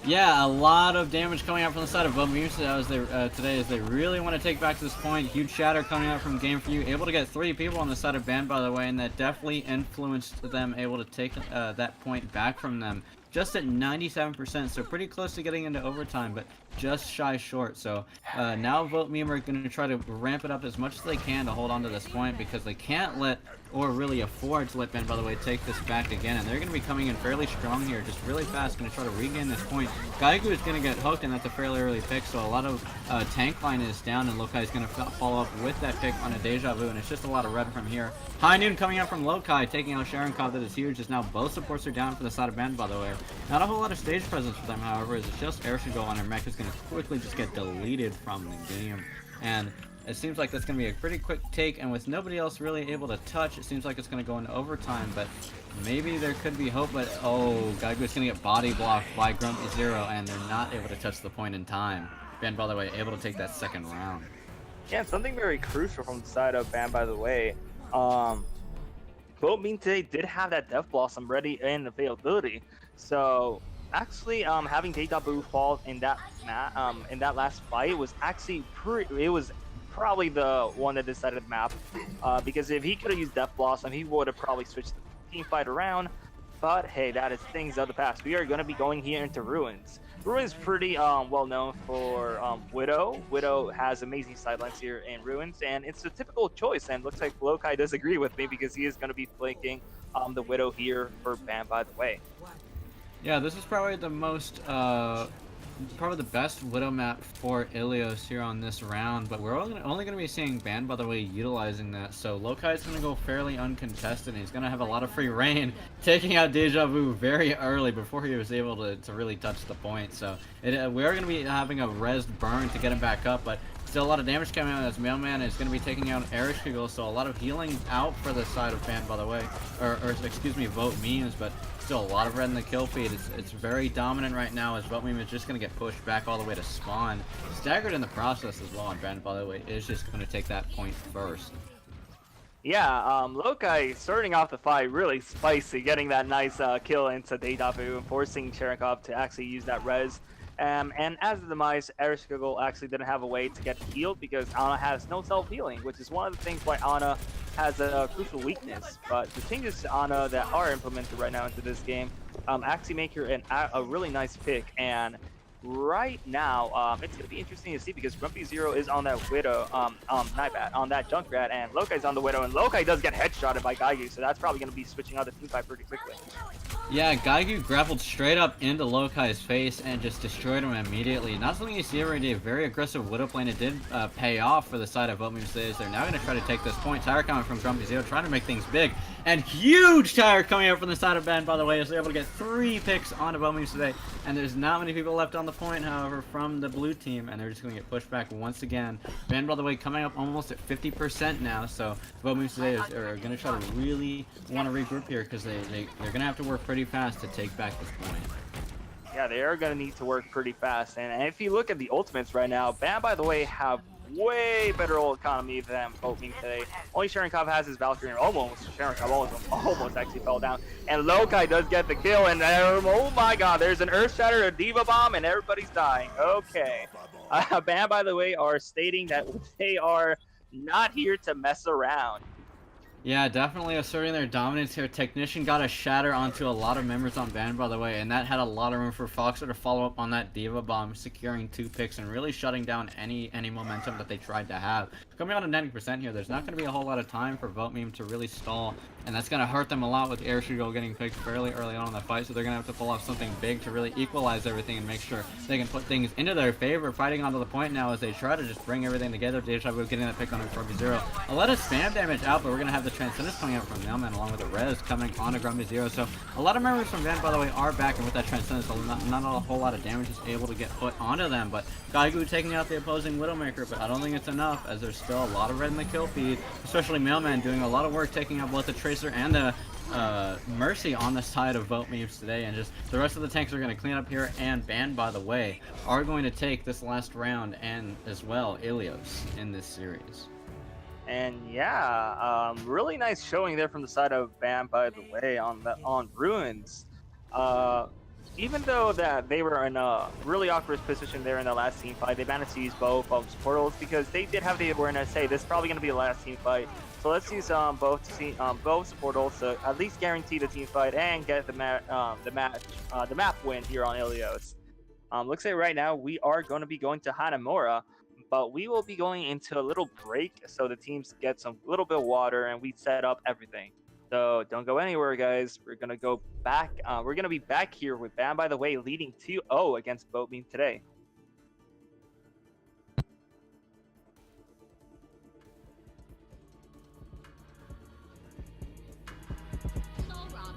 Yeah, a lot of damage coming out from the side of Vote Meme today as they really want to take back this point. Huge shatter coming out from Game For You, able to get 3 people on the side of Ban, by the way, and that definitely influenced them, able to take that point back from them. Just at 97%, so pretty close to getting into overtime, but just shy short. So now Vote Meme are going to try to ramp it up as much as they can to hold on to this point, because they can't let, or really afford to let Ban, by the way, take this back again. And they're going to be coming in fairly strong here, just really fast, going to try to regain this point. Gaigu is going to get hooked, and that's a fairly early pick, so a lot of tank line is down, and Lokai is going to follow up with that pick on a Deja Vu, and it's just a lot of red from here. High noon coming out from Lokai, taking out Sharonkov, that is huge, as now both supports are down for the side of Ban, by the way. Not a whole lot of stage presence for them, however, as it's just Airshigol on her mech is going to quickly just get deleted from the game. And it seems like that's going to be a pretty quick take, and with nobody else really able to touch, it seems like it's going to go into overtime, but maybe there could be hope. But oh, Gaigu is going to get body blocked by Grumpy Zero, and they're not able to touch the point in time. Ban, by the way, able to take that second round. Yeah, something very crucial from the side of Ban, by the way. Vote Meme today did have that Death Blossom ready in availability, so actually having Deja Vu fall in that last fight was actually probably the one that decided the map, because if he could have used Death Blossom, he would have probably switched the team fight around. But hey, that is things of the past. We are going to be going here into Ruins. Ruins pretty well known for Widow. Widow has amazing sidelines here in Ruins, and it's a typical choice. And looks like Lokai does agree with me, because he is going to be flanking the Widow here for Ban, by the way. Yeah, this is probably the most, probably the best Widow map for Ilios here on this round, but we're only going to be seeing Ban, by the way, utilizing that. So Lokai is going to go fairly uncontested, and he's going to have a lot of free reign, taking out Deja Vu very early before he was able to really touch the point. So we are going to be having a res burn to get him back up, but still a lot of damage coming out as Mailman is going to be taking out Erishkigel, so a lot of healing out for the side of Ban, by the way, or excuse me, Vote Memes, but still a lot of red in the kill feed. It's very dominant right now, as Vote Meme is just going to get pushed back all the way to spawn. Staggered in the process as well, and Ban, by the way, is just going to take that point first. Yeah, Lokai starting off the fight really spicy, getting that nice kill into Deja Vu, forcing Cherenkov to actually use that res. And as the demise, Erishkigel actually didn't have a way to get healed, because Ana has no self-healing, which is one of the things why Ana has a crucial weakness. But the changes to Ana that are implemented right now into this game actually make her a really nice pick. And right now, it's gonna be interesting to see, because Grumpy Zero is on that Widow, Nightbat, on that Junkrat, and Lokai's on the Widow, and Lokai does get headshotted by Gaigu, so that's probably gonna be switching out the team fight pretty quickly. Yeah, Gaigu grappled straight up into Lokai's face and just destroyed him immediately. Not something you see every day. Very aggressive Widow plane. It did pay off for the side of Vote Meme today. They're now going to try to take this point. Tire coming from Grumpy Zero, trying to make things big. And huge tire coming out from the side of Ben, by the way, as they're able to get 3 picks onto Vote Meme today. And there's not many people left on the point, however, from the blue team. And they're just going to get pushed back once again. Ben, by the way, coming up almost at 50% now. So Vote Meme today are going to try to really want to regroup here, because they're going to have to work pretty fast to take back this point. Yeah, they are going to need to work pretty fast. And if you look at the ultimates right now, Ban, by the way, have way better ult economy than Vote Meme today. Only Cherenkov has his Valkyrie, and Cherenkov almost actually fell down. And Lokai does get the kill, and oh my god, there's an Earth Shatter, a Diva Bomb, and everybody's dying. Okay. Ban, by the way, are stating that they are not here to mess around. Yeah, definitely asserting their dominance here. Technician got a shatter onto a lot of members on ban, by the way, and that had a lot of room for Foxer to follow up on that Diva Bomb, securing 2 picks and really shutting down any momentum that they tried to have. Coming on to 90% here, there's not going to be a whole lot of time for Vote Meme to really stall, and that's going to hurt them a lot with Air Shooter getting picked fairly early on in the fight, so they're going to have to pull off something big to really equalize everything and make sure they can put things into their favor. Fighting onto the point now as they try to just bring everything together. BTW getting that pick on 4v0. A lot of spam damage out, but we're going to have the Transcendence coming out from Mailman along with the Res coming on a Grumpy Zero. So a lot of members from Van, by the way, are back, and with that Transcendence, not a whole lot of damage is able to get put onto them. But Gaigu taking out the opposing Widowmaker, but I don't think it's enough, as there's still a lot of red in the kill feed, especially Mailman doing a lot of work taking out both the Tracer and the Mercy on the side of Vote Memes today, and just the rest of the tanks are going to clean up here. And Ban, by the way, are going to take this last round, and as well Ilios in this series. And yeah, really nice showing there from the side of Bam, by the way, on Ruins. Even though that they were in a really awkward position there in the last team fight, they managed to use both portals because they did have the awareness, hey, this is probably going to be the last team fight. So let's use both portals to at least guarantee the team fight and get the map win here on Ilios. Looks like right now we are going to be going to Hanamura, but we will be going into a little break so the teams get some little bit of water and we set up everything. So don't go anywhere, guys. We're gonna go back. We're gonna be back here with Bam, by the way, leading 2-0 against Boat Meme today. Soul Rock.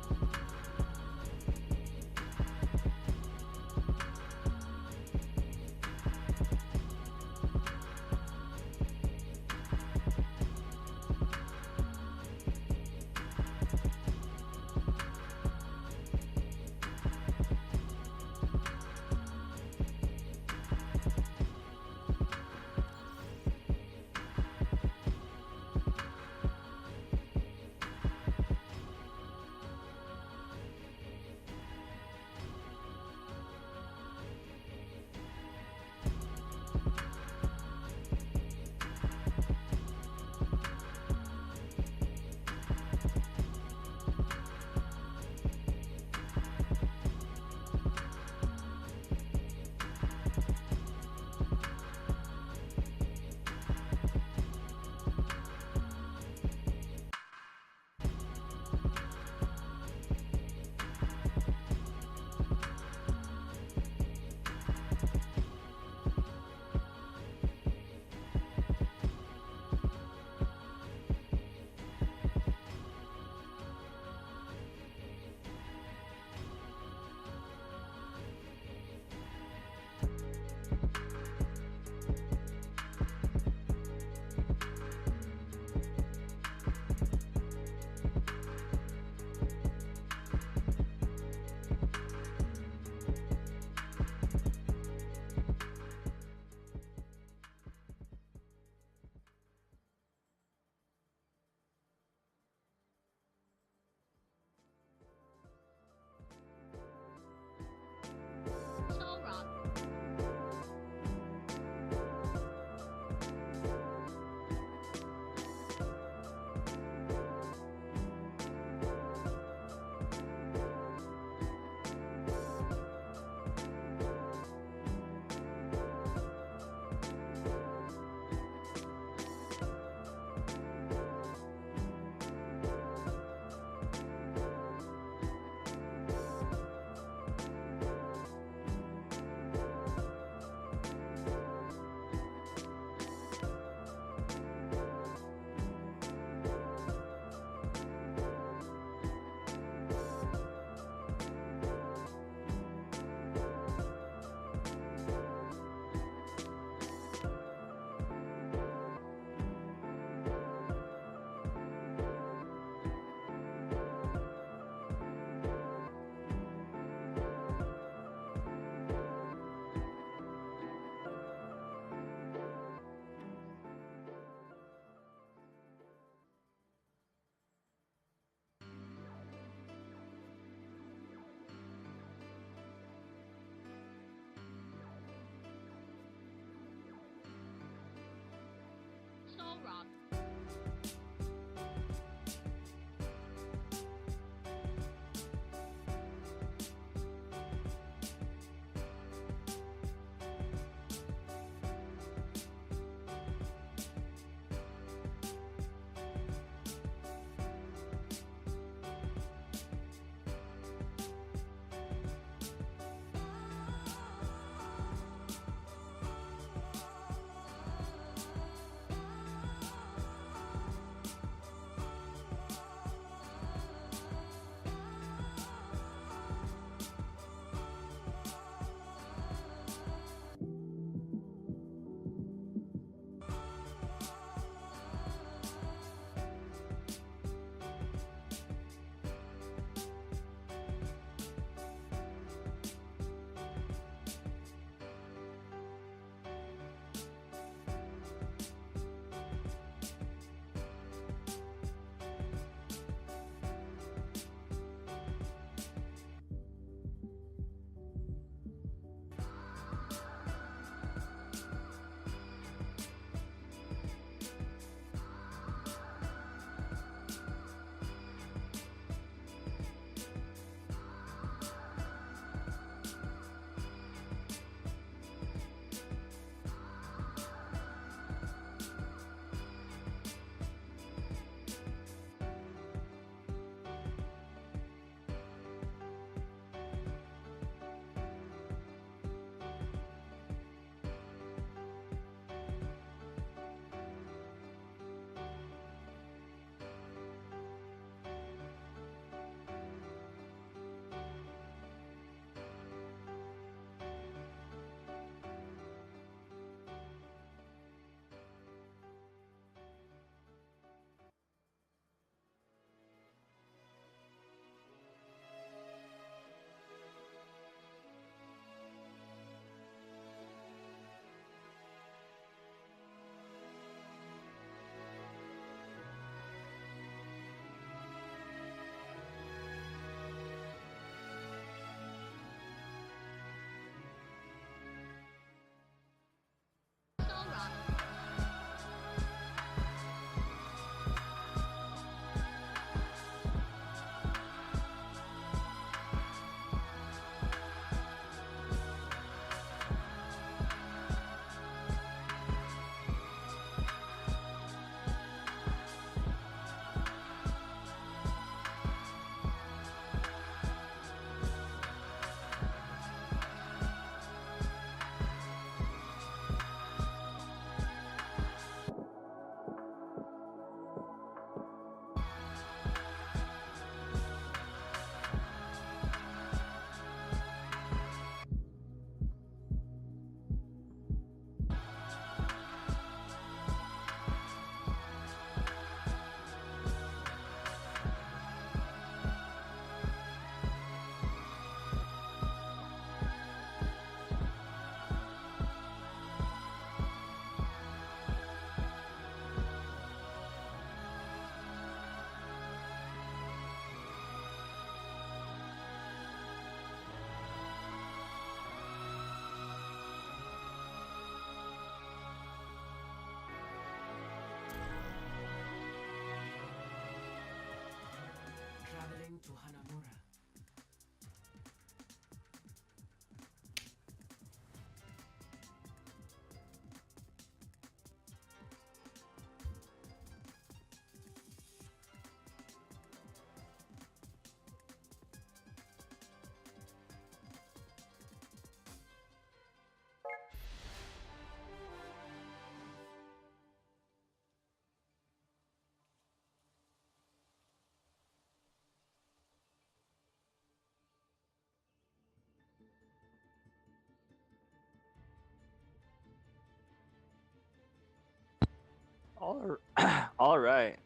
All right.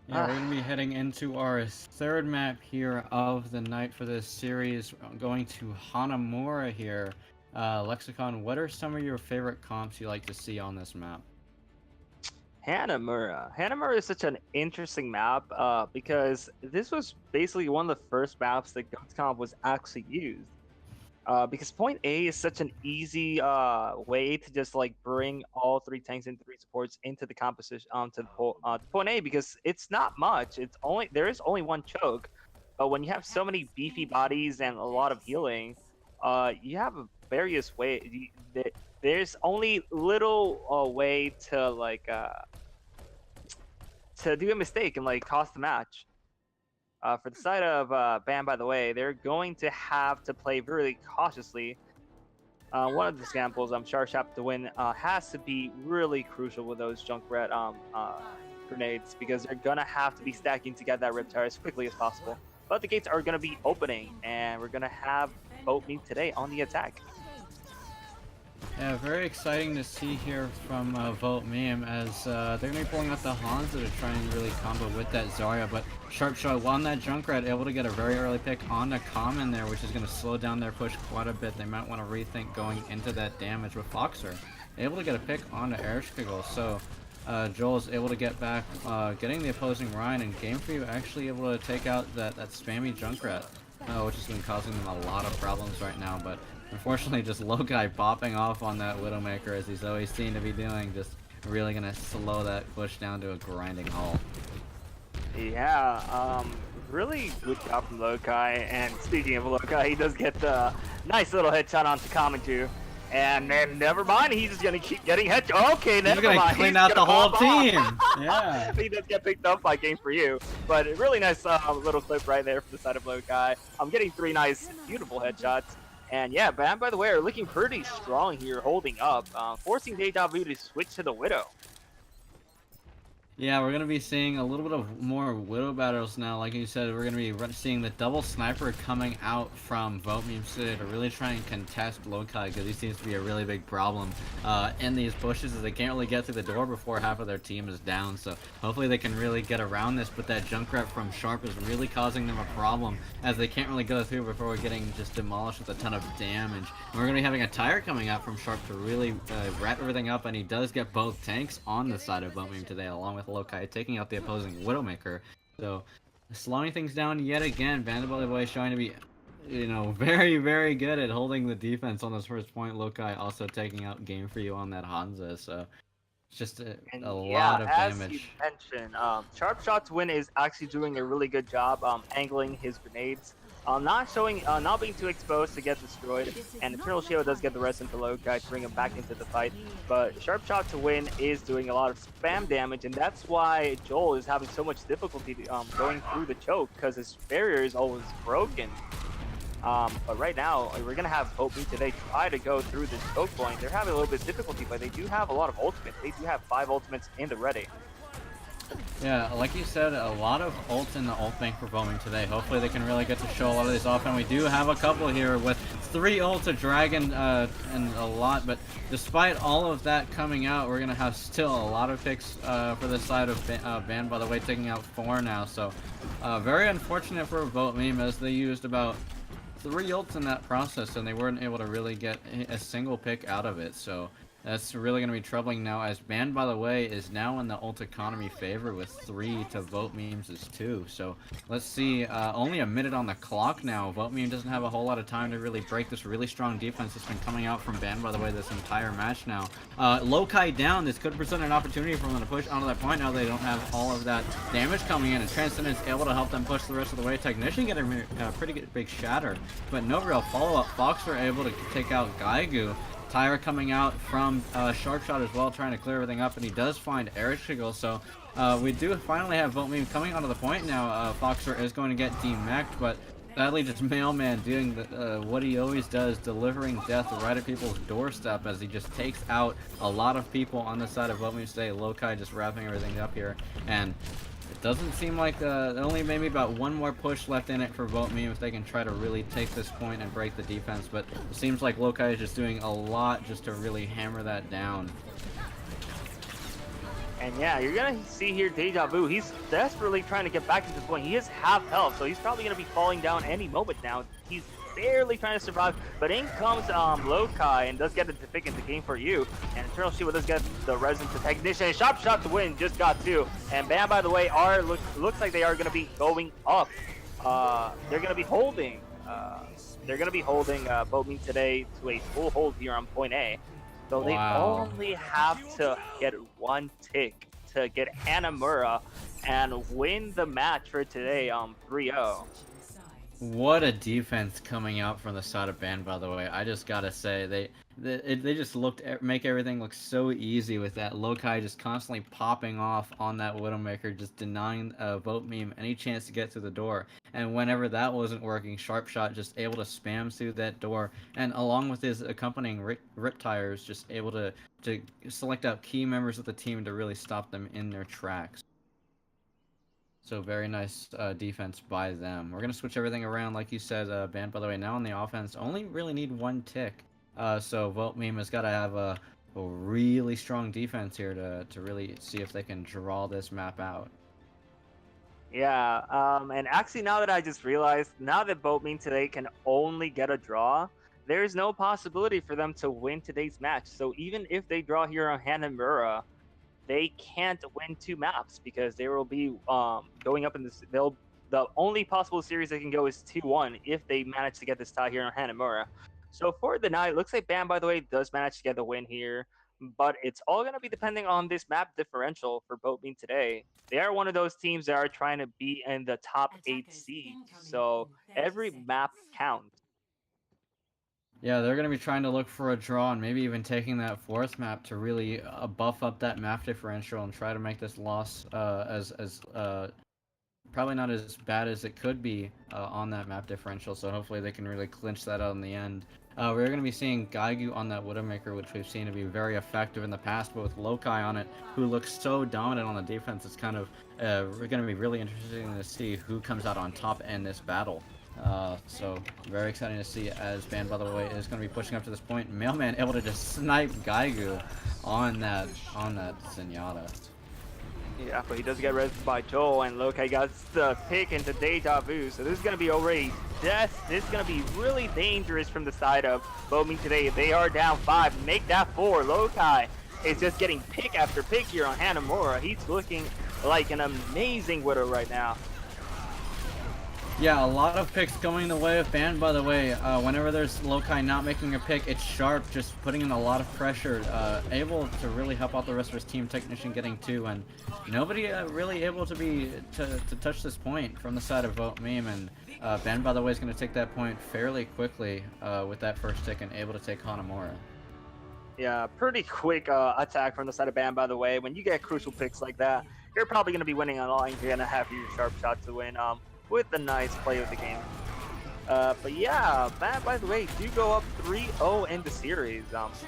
Yeah, we're going to be heading into our third map here of the night for this series, going to Hanamura here. Lexicon, what are some of your favorite comps you like to see on this map? Hanamura. Hanamura is such an interesting map because this was basically one of the first maps that Comp was actually used. Because point A is such an easy way to just like bring all three tanks and three supports into the composition to point A because it's not much. There is only one choke, but when you have so many beefy bodies and a lot of healing, you have a various way. There's only little way to do a mistake and like cost the match. For the side of Bam, by the way, they're going to have to play really cautiously. One of the examples, Sharp to win has to be really crucial with those Junkrat grenades because they're going to have to be stacking to get that Riptire as quickly as possible. But the gates are going to be opening, and we're going to have Boat Me today on the attack. Yeah, very exciting to see here from Vote Meme as they're going to be pulling out the Hanzo to try and really combo with that Zarya, but Sharpshot on that Junkrat able to get a very early pick on the Common there, which is going to slow down their push quite a bit. They might want to rethink going into that damage with Foxer. Able to get a pick on the Ershkigel, so Joel is able to get back, getting the opposing Ryan, and Game For You actually able to take out that spammy Junkrat, which has been causing them a lot of problems right now, but unfortunately, just Lokai popping off on that Widowmaker as he's always seen to be doing, just really gonna slow that push down to a grinding halt. Yeah, really good job from Lokai. And speaking of Lokai, he does get the nice little headshot onto Common too. And then never mind, he's just gonna keep getting headshot. Okay, never mind. He's gonna clean out the whole team. Yeah. He does get picked up by Game For You. But a really nice little clip right there from the side of Lokai. I'm getting 3 nice, beautiful headshots. And yeah, Bam, by the way, are looking pretty strong here, holding up, forcing BTW to switch to the Widow. Yeah, we're going to be seeing a little bit of more Widow battles now. Like you said, we're going to be seeing the double sniper coming out from Vote Meme City to really try and contest Lokai, because he seems to be a really big problem in these pushes, as they can't really get through the door before half of their team is down. So hopefully they can really get around this, but that Junkrat from Sharp is really causing them a problem, as they can't really go through before we're getting just demolished with a ton of damage. And we're going to be having a tire coming out from Sharp to really wrap everything up, and he does get both tanks on the side of Vote Meme today, along with Lokai taking out the opposing Widowmaker. So slowing things down yet again. Vanderbilt Boy showing to be, you know, very, very good at holding the defense on this first point. Lokai also taking out Game For You on that Hanzo. So it's just a lot of damage. As you mentioned, Sharpshot's win is actually doing a really good job angling his grenades. Not being too exposed to get destroyed, and Eternal Shield does get the rest into Lokai to bring him back into the fight. But Sharpshot to win is doing a lot of spam damage, and that's why Joel is having so much difficulty going through the choke, because his barrier is always broken. But right now, we're gonna have Vote Me today try to go through this choke point. They're having a little bit of difficulty, but they do have a lot of ultimates. They do have 5 ultimates in the ready. Yeah, like you said, a lot of ults in the ult bank for Vote Meme today. Hopefully they can really get to show a lot of these off, and we do have a couple here with 3 ults, a dragon, and a lot. But despite all of that coming out, we're gonna have still a lot of picks for the side of Ban, by the way, taking out 4 now. So very unfortunate for Vote Meme, as they used about 3 ults in that process, and they weren't able to really get a single pick out of it. So that's really going to be troubling now, as Ban, by the way, is now in the ult economy favor with 3 to Vote Meme's is 2. So let's see, only a minute on the clock now. Vote Meme doesn't have a whole lot of time to really break this really strong defense that's been coming out from Ban, by the way, this entire match now. Lokai down. This could present an opportunity for them to push onto that point. Now they don't have all of that damage coming in, and Transcendence able to help them push the rest of the way. Technician getting a pretty good big shatter, but no real follow-up. Foxer able to take out Gaigu. Tyra coming out from Sharpshot as well, trying to clear everything up, and he does find Ershkigel. So we do finally have Vote Meme coming onto the point now. Foxer is going to get demeched, but sadly just Mailman doing what he always does, delivering death right at people's doorstep, as he just takes out a lot of people on the side of Vote Meme today. Lokai just wrapping everything up here, and it doesn't seem like only maybe about 1 more push left in it for Vote Meme if they can try to really take this point and break the defense, but it seems like Lokai is just doing a lot just to really hammer that down. And yeah, you're gonna see here Deja Vu. He's desperately trying to get back into this point. He is half health, so he's probably gonna be falling down any moment now. He's barely trying to survive, but in comes Lokai and does get the pick in the game for you. And Eternal Shield does get the resin to Technician. Sharp shot to win, just got two. And Bam, by the way, looks like they are gonna be going up. They're gonna be holding. Boat Me today to a full hold here on point A. So they only have to get one tick to get Hanamura and win the match for today on 3-0. What a defense coming out from the side of Band, by the way. I just gotta say, they just make everything look so easy with that Lokai just constantly popping off on that Widowmaker, just denying Vote Meme any chance to get through the door. And whenever that wasn't working, Sharp Shot just able to spam through that door, and along with his accompanying Rip Tires, just able to select out key members of the team to really stop them in their tracks. So very nice defense by them. We're going to switch everything around, like you said, Band, by the way. Now on the offense, only really need one tick. So Vote Meme has got to have a really strong defense here to really see if they can draw this map out. Yeah, and actually now that I just realized, now that Boat Meme today can only get a draw, there's no possibility for them to win today's match. So even if they draw here on Hanamura, they can't win two maps because they will be going up in this. The only possible series they can go is 2-1 if they manage to get this tie here on Hanamura. So for the night, looks like Bam, by the way, does manage to get the win here, but it's all going to be depending on this map differential for Boat Meme today. They are one of those teams that are trying to be in the top 8 seeds, so every map counts. Yeah, they're going to be trying to look for a draw and maybe even taking that fourth map to really buff up that map differential and try to make this loss as probably not as bad as it could be on that map differential. So hopefully they can really clinch that out in the end. We're going to be seeing Gaigu on that Widowmaker, which we've seen to be very effective in the past, but with Lokai on it, who looks so dominant on the defense, it's kind of going to be really interesting to see who comes out on top in this battle. So very exciting to see, as Band, by the way, is going to be pushing up to this point. Mailman able to just snipe Gaigu on that Zenyatta. Yeah, but he does get rezzed by Joel, and Lokai got the pick into Deja Vu. So this is going to be already death. This is going to be really dangerous from the side of Boat Meme today. They are down 5. Make that 4. Lokai is just getting pick after pick here on Hanamura. He's looking like an amazing Widow right now. Yeah, a lot of picks going the way of Band, by the way. Whenever there's Lokai not making a pick, it's Sharp just putting in a lot of pressure, able to really help out the rest of his team. Technician getting 2, and nobody really able to touch this point from the side of Vote Meme. And Band, by the way, is going to take that point fairly quickly with that first tick and able to take Hanamura. Yeah, pretty quick attack from the side of Bam, by the way. When you get crucial picks like that, you're probably going to be winning a lot, and you're going to have your Sharp Shot to win with the nice play of the game. But yeah, Bam, by the way, do go up 3-0 in the series,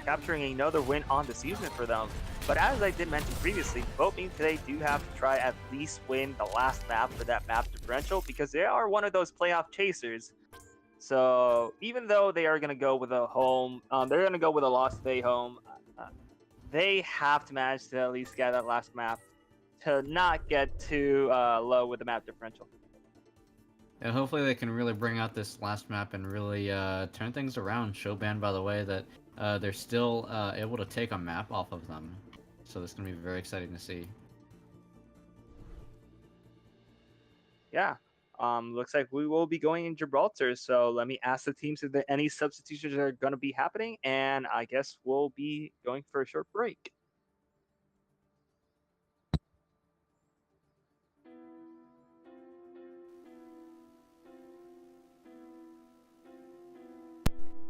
capturing another win on the season for them. But as I did mention previously, Boat Meme today do have to try at least win the last map for that map differential, because they are one of those playoff chasers. So even though they are going to go with a home, they're going to go with a loss today home, they have to manage to at least get that last map to not get too low with the map differential. And hopefully they can really bring out this last map and really turn things around. Show Band, by the way, that they're still able to take a map off of them. So this is going to be very exciting to see. Yeah. Looks like we will be going in Gibraltar. So let me ask the teams if there are any substitutions that are going to be happening. And I guess we'll be going for a short break.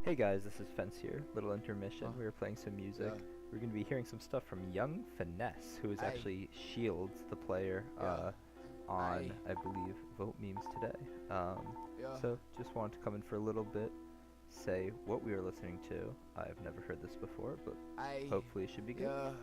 Hey guys, this is Fence here. Little intermission. We were playing some music. We're going to be hearing some stuff from Young Finesse, who is actually Shields, the player, on, I believe, Vote Memes today. So just wanted to come in for a little bit, say what we were listening to. I've never heard this before, but hopefully it should be good.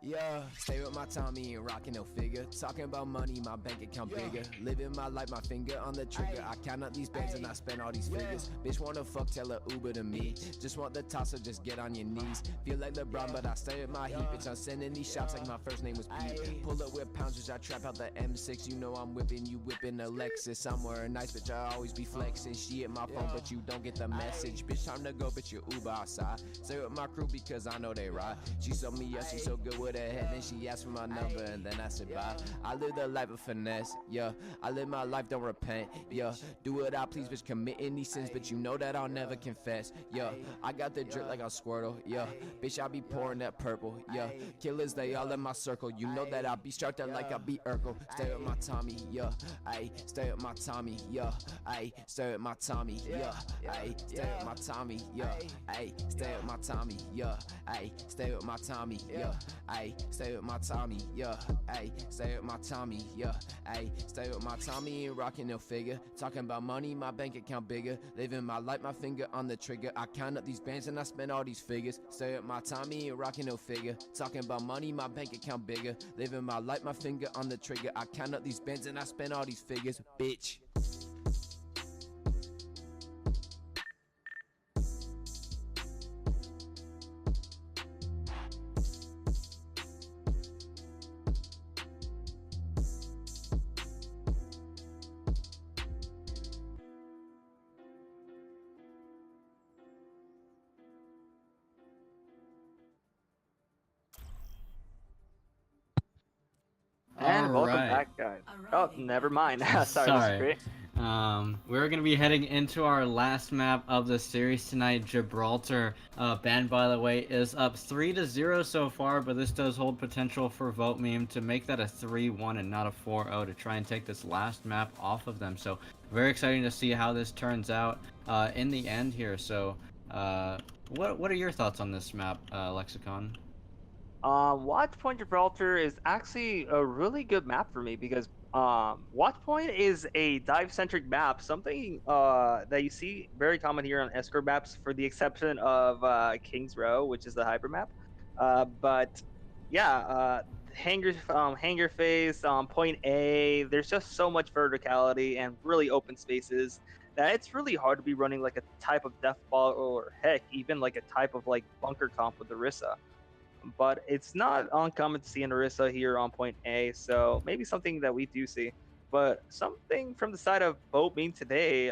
Yeah, stay with my Tommy and rockin' no figure. Talking about money, my bank account bigger. Living my life, my finger on the trigger. I count up these bands and I spend all these figures. Bitch wanna fuck, tell her Uber to me. Just want the toss, so just get on your knees. Feel like LeBron, but I stay with my heat. Bitch, I'm sending these shots like my first name was Pete. Pull up with pounds, which I trap out the M6. You know I'm whipping, you whipping a Lexus. I'm wearing nice, bitch, I always be flexing. She hit my phone, but you don't get the message. Bitch, time to go, bitch, you Uber outside. Stay with my crew because I know they ride. She told me, yeah, she so good with her head. Then she asked for my number and then I said bye. I live the life of finesse, yeah. I live my life, don't repent, yeah. Do what I please, bitch, committing these sins, but you know that I'll never confess, yeah. I got the drip like a Squirtle, yeah. Bitch, I be pouring that purple, yeah. Killers, they all in my circle. You know that I be struck up like I be Urkel. Stay with my Tommy, yeah. Ayy, stay with my Tommy, yeah. Ayy, stay with my Tommy, yeah. Ayy, stay with my Tommy, yeah. Ayy, stay with my Tommy, yeah. Ayy, stay with my Tommy, yeah. Ayy, stay with my Tommy, yeah. Ayy, stay with my Tommy, yeah. Ayy, stay with my Tommy and rockin' no figure. Talking about money, my bank account bigger. Living my life, my finger on the trigger. I count up these bands and I spend all these figures. Stay with my Tommy and rockin' no figure. Talking about money, my bank account bigger. Living my life, my finger on the trigger. I count up these bands and I spend all these figures, bitch. And welcome Alright. back, guys. Oh, never mind. Sorry, Mistercrit. We're going to be heading into our last map of the series tonight. Gibraltar, band by the way, is up 3-0 so far, but this does hold potential for Vote Meme to make that a 3-1 and not a 4-0 to try and take this last map off of them. So very exciting to see how this turns out in the end here. So what are your thoughts on this map, Lexicon? Watchpoint Gibraltar is actually a really good map for me because Watchpoint is a dive-centric map, something that you see very common here on escort maps, for the exception of King's Row, which is the hyper map. But yeah, hangar phase, point A. There's just so much verticality and really open spaces that it's really hard to be running like a type of death ball or heck, even like a type of like bunker comp with Orisa. But it's not uncommon to see an Orisa here on point A, so maybe something that we do see. But something from the side of Boat Meme today,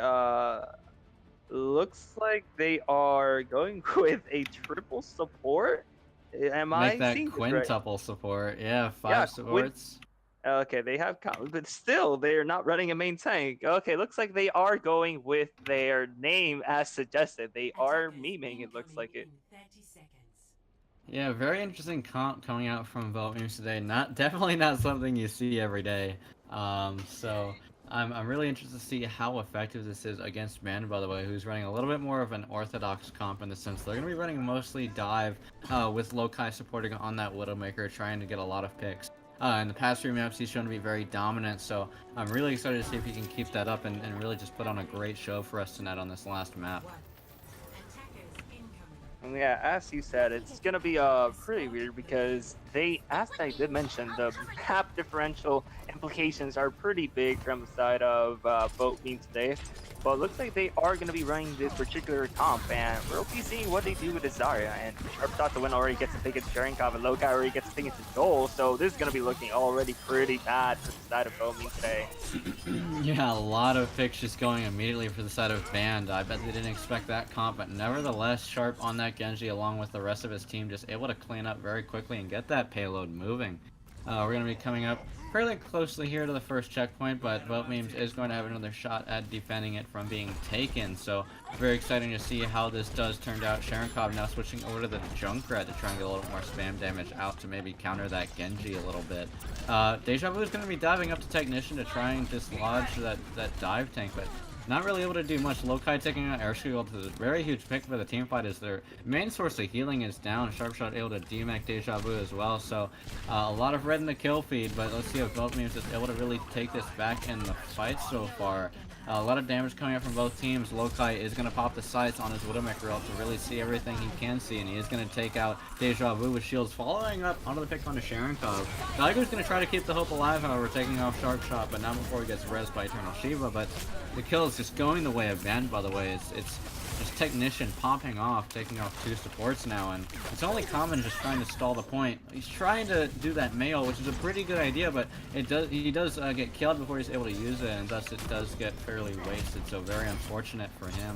looks like they are going with a triple support. Am Make I that seeing this right? quintuple support. Yeah, five Yeah, supports. Okay, they have, but still, they're not running a main tank. Okay, looks like they are going with their name as suggested. They are memeing, it looks like it. Yeah, very interesting comp coming out from Vote Memes today. Definitely not something you see every day. So I'm really interested to see how effective this is against Man, by the way, who's running a little bit more of an orthodox comp in the sense they're going to be running mostly dive with Lokai supporting on that Widowmaker, trying to get a lot of picks. In the past three maps, he's shown to be very dominant, so I'm really excited to see if he can keep that up and really just put on a great show for us tonight on this last map. And yeah, as you said, it's gonna be pretty weird because as I did mention, the map differential implications are pretty big from the side of Boat Meme today. But it looks like they are gonna be running this particular comp, and we'll be seeing what they do with Zarya. And Sharp Shot to win already gets to pick into Cherenkov, and Lokai already gets to pick into Joel. So this is gonna be looking already pretty bad for the side of Boat Meme today. Yeah, a lot of picks just going immediately for the side of Band. I bet they didn't expect that comp, but nevertheless, Sharp on that Genji along with the rest of his team just able to clean up very quickly and get that payload moving. We're going to be coming up fairly closely here to the first checkpoint, but Vote Memes is going to have another shot at defending it from being taken. So very exciting to see how this does turn out. Cherenkov now switching over to the Junkrat to try and get a little more spam damage out to maybe counter that Genji a little bit. Deja Vu is going to be diving up to Technician to try and dislodge that dive tank, but not really able to do much. Lokai taking out Air Shield is a very huge pick for the team fight as their main source of healing is down. Sharpshot able to demech Deja Vu as well, so a lot of red in the kill feed, but let's see if Vote Memes is able to really take this back in the fight so far. A lot of damage coming up from both teams. Lokai is going to pop the sights on his Widowmaker ult to really see everything he can see, and he is going to take out Deja Vu with shields, following up onto the pick onto Sharenkov. Geiger's going to try to keep the hope alive, however, taking off Sharp Shot, but not before he gets rezzed by Eternal Shiva. But the kill is just going the way of Ben, by the way. It's just Technician popping off, taking off 2 supports now, and it's only Common just trying to stall the point. He's trying to do that mail, which is a pretty good idea, but he does get killed before he's able to use it, and thus it does get fairly wasted, so very unfortunate for him.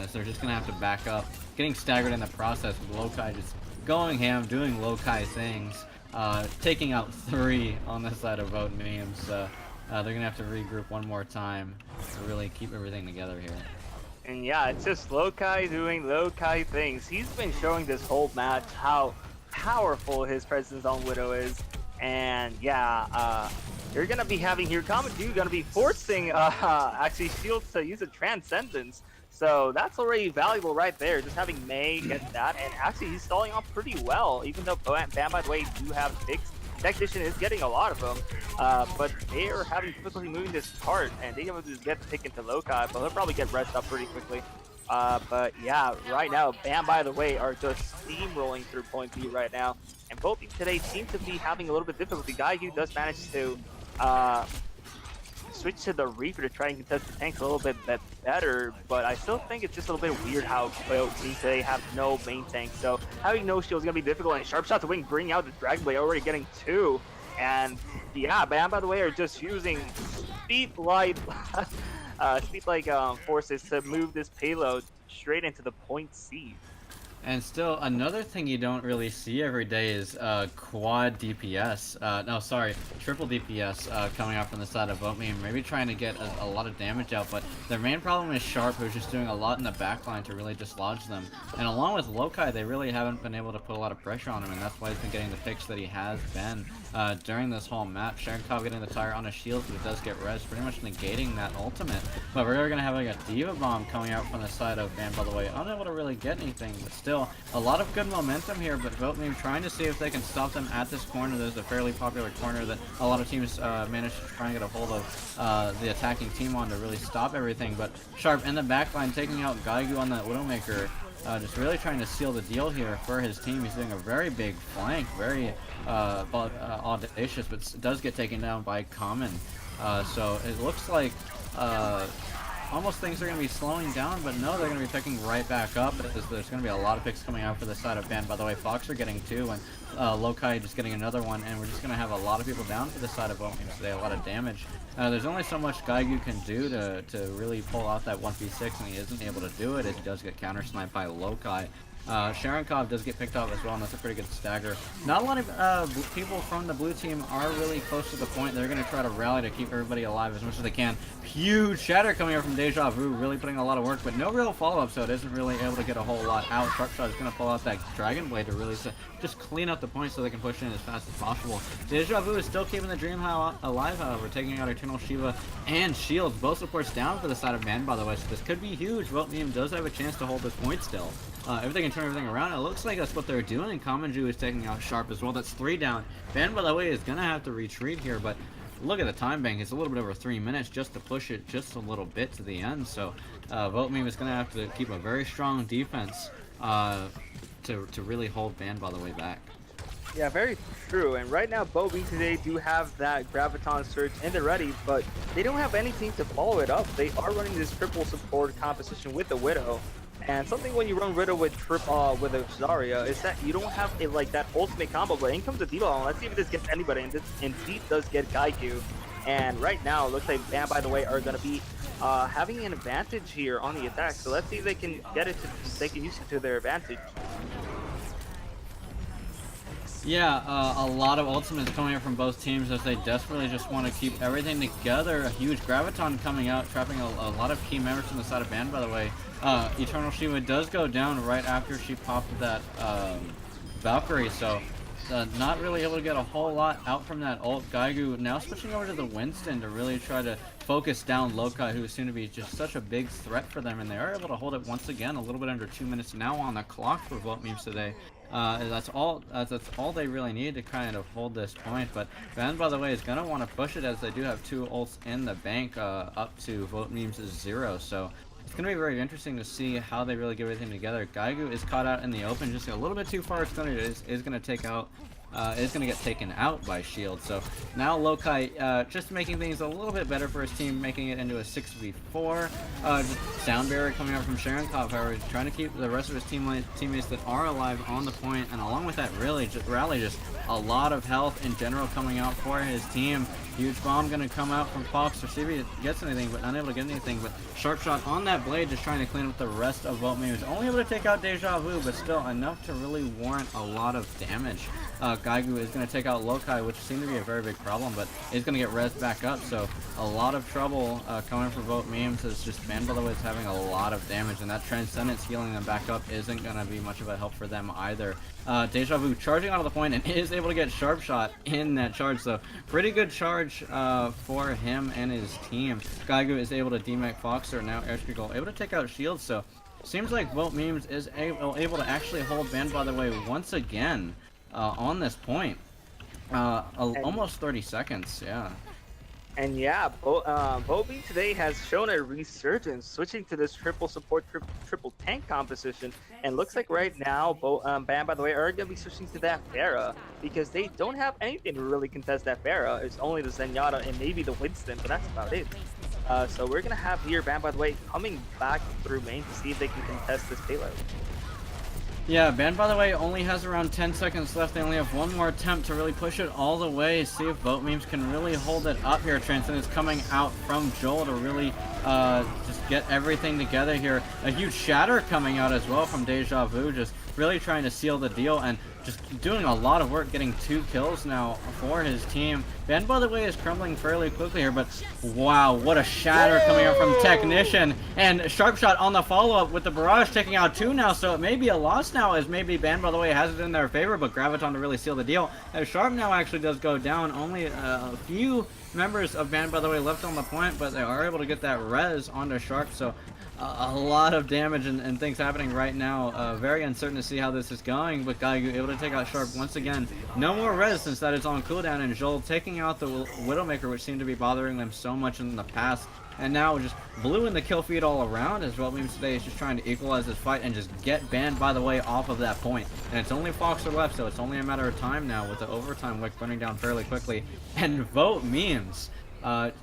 So they're just going to have to back up, getting staggered in the process with Lokai just going ham, doing Lokai things, taking out 3 on the side of Vote Memes. They're going to have to regroup one more time to really keep everything together here. And yeah, it's just Lokai doing Lokai things. He's been showing this whole match how powerful his presence on Widow is. And yeah, you're gonna be having here Kamadou gonna be forcing actually Shields to use a Transcendence. So that's already valuable right there. Just having Mei get that, and actually he's stalling off pretty well. Even though Bam, by the way, do have picks. Technician is getting a lot of them, but they are having difficulty moving this part, and they have to get taken to Lokai, but he'll probably get rest up pretty quickly. But yeah, right now, Bam, by the way, are just steamrolling through point B right now, and both teams today seem to be having a little bit of difficulty. Gaigu does manage to switch to the Reaper to try and contest the tanks a little bit better, but I still think it's just a little bit weird how they have no main tank, so having no shield is going to be difficult, and Sharp Shot to win, bring out the Dragon Blade, already getting 2, and yeah, Bam, by the way, are just using speed-like forces to move this payload straight into the point C. And still, another thing you don't really see every day is quad DPS. No, sorry, triple DPS coming out from the side of Vote Meme, maybe trying to get a lot of damage out, but their main problem is Sharp, who's just doing a lot in the backline to really dislodge them. And along with Lokai, they really haven't been able to put a lot of pressure on him, and that's why he's been getting the picks that he has been during this whole map. Sharenkov getting the tire on a shield, but it does get res, pretty much negating that ultimate. But we're going to have like a Diva Bomb coming out from the side of Van, by the way, unable to really get anything, but still, a lot of good momentum here, but Vote Meme trying to see if they can stop them at this corner. There's a fairly popular corner that a lot of teams manage to try and get a hold of the attacking team on to really stop everything, but Sharp in the backline taking out Gaigu on that Widowmaker, just really trying to seal the deal here for his team. He's doing a very big flank, very audacious, but does get taken down by Common. So it looks like almost things are going to be slowing down, but no, they're going to be picking right back up. There's going to be a lot of picks coming out for the side of Ban. By the way, Fox are getting 2, and Lokai just getting another one, and we're just going to have a lot of people down for the side of Vote Meme today, a lot of damage. There's only so much Gaigu can do to really pull off that 1v6, and he isn't able to do it as he does get counter-sniped by Lokai. Sharenkov does get picked up as well, and that's a pretty good stagger. Not a lot of people from the blue team are really close to the point. They're going to try to rally to keep everybody alive as much as they can. Huge shatter coming out from Deja Vu, really putting a lot of work, but no real follow-up, so it isn't really able to get a whole lot out. Sharp Shot is going to pull out that Dragon Blade to really just clean up the point so they can push in as fast as possible. Deja Vu is still keeping the Dream alive, however, taking out Eternal Shiva and Shields. Both supports down for the side of Man, by the way, so this could be huge. Vote Meme does have a chance to hold this point still. If they can turn everything around, it looks like that's what they're doing. Kamanju is taking out Sharp as well. That's 3 down. Van, by the way, is going to have to retreat here, but look at the time bank. It's a little bit over 3 minutes just to push it just a little bit to the end. So Vote Meme is going to have to keep a very strong defense to really hold Van, by the way, back. Yeah, very true. And right now, Vote Meme today do have that Graviton Surge in the ready, but they don't have anything to follow it up. They are running this triple support composition with the Widow. And something when you run Widow with with a Zarya is that you don't have like that ultimate combo, but in comes the Diva Bomb. Let's see if this gets anybody, and this indeed does get Gaigu. And right now, it looks like Bam, by the way, are going to be having an advantage here on the attack. So let's see if they can get it, they can use it to their advantage. Yeah, a lot of ultimates coming out from both teams as they desperately just want to keep everything together. A huge Graviton coming out, trapping a lot of key members from the side of Band, by the way. Eternal Shiva does go down right after she popped that Valkyrie, so not really able to get a whole lot out from that ult. Gaigu now switching over to the Winston to really try to focus down Lokai, who seemed to be just such a big threat for them, and they are able to hold it once again. A little bit under 2 minutes now on the clock for Vote Memes today. That's all they really need to kind of hold this point. But Van, by the way, is gonna want to push it as they do have 2 ults in the bank, up to Vote Memes is 0. So it's gonna be very interesting to see how they really get everything together. Gaigu is caught out in the open, just a little bit too far. Is gonna take out. Is going to get taken out by Shield. So now Lokai just making things a little bit better for his team, making it into a 6v4. Sound barrier coming out from Sharonkov, however, trying to keep the rest of his teammates that are alive on the point, and along with that, really Rally just a lot of health in general coming out for his team. Huge bomb going to come out from Fox to see if he gets anything, but unable to get anything. But sharp shot on that blade, just trying to clean up the rest of Vote Memes. Only able to take out Deja Vu, but still enough to really warrant a lot of damage. Gaigu is going to take out Lokai, which seemed to be a very big problem, but is going to get rezzed back up. So a lot of trouble coming for Vote Memes. It's just Van, by the way, is having a lot of damage, and that Transcendence healing them back up isn't going to be much of a help for them either. Deja Vu charging out of the point and is able to get sharp shot in that charge. So pretty good charge for him and his team. Gaigu is able to demech Foxer, now Airstreak able to take out Shield. So seems like Vote Memes is able to actually hold Van, by the way, once again on this point. Almost 30 seconds, yeah. And yeah, Bobby today has shown a resurgence, switching to this triple support, triple tank composition. And looks like right now, Bam, by the way, are going to be switching to that Pharah, because they don't have anything to really contest that Pharah. It's only the Zenyatta and maybe the Winston, but that's about it. So we're going to have here, Bam, by the way, coming back through main to see if they can contest this payload. Yeah, Ban, by the way, only has around 10 seconds left. They only have one more attempt to really push it all the way. See if Vote Memes can really hold it up here. Transcendence coming out from Joel to really just get everything together here. A huge shatter coming out as well from Deja Vu, just really trying to seal the deal and just doing a lot of work, getting 2 kills now for his team. Ben, by the way, is crumbling fairly quickly here, but wow, what a shatter coming out from Technician. And sharp shot on the follow-up with the Barrage taking out 2 now, so it may be a loss now, as maybe Ben, by the way, has it in their favor, but Graviton to really seal the deal. As Sharp now actually does go down, only a few members of Band, by the way, left on the point, but they are able to get that res onto Sharp, so a lot of damage and things happening right now. Very uncertain to see how this is going, but Gaigu able to take out Sharp once again. No more res since that is on cooldown, and Joel taking out the Widowmaker, which seemed to be bothering them so much in the past. And now just blue in the kill feed all around, as Vote Memes today is just trying to equalize this fight and just get Banned, by the way, off of that point. And it's only Foxer left, so it's only a matter of time now with the overtime wick burning down fairly quickly. And Vote Memes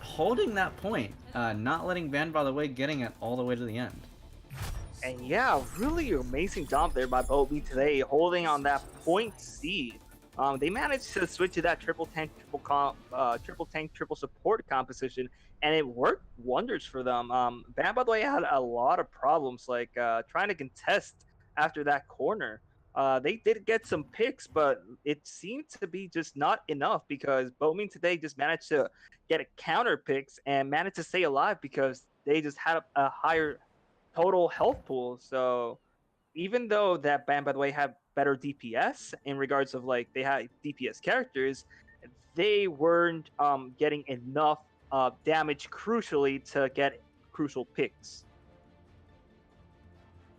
holding that point, not letting Banned, by the way, getting it all the way to the end. And yeah, really amazing job there by Bobby today, holding on that point C. They managed to switch to that triple tank, triple support composition, and it worked wonders for them. Bam, by the way, had a lot of problems, like trying to contest after that corner. They did get some picks, but it seemed to be just not enough, because Bowman today just managed to get a counter picks and managed to stay alive because they just had a higher total health pool. So even though that Bam, by the way, had better DPS in regards of, like, they had DPS characters, they weren't getting enough damage crucially to get crucial picks.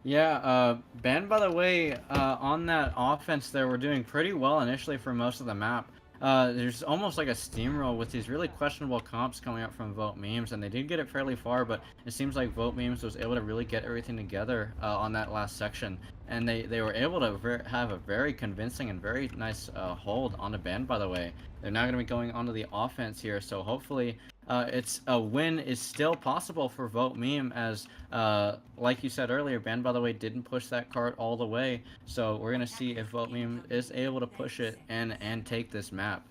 Yeah, Ban, by the way, on that offense there, we're doing pretty well initially for most of the map. There's almost like a steamroll with these really questionable comps coming out from Vote Memes, and they did get it fairly far, but it seems like Vote Memes was able to really get everything together on that last section, and they were able to have a very convincing and very nice hold on the Ban, by the way. They're now going to be going onto the offense here, so hopefully it's a win is still possible for Vote Meme, as like you said earlier, Ban, by the way, didn't push that cart all the way, so we're going to see if Vote Meme is able to push it and take this map.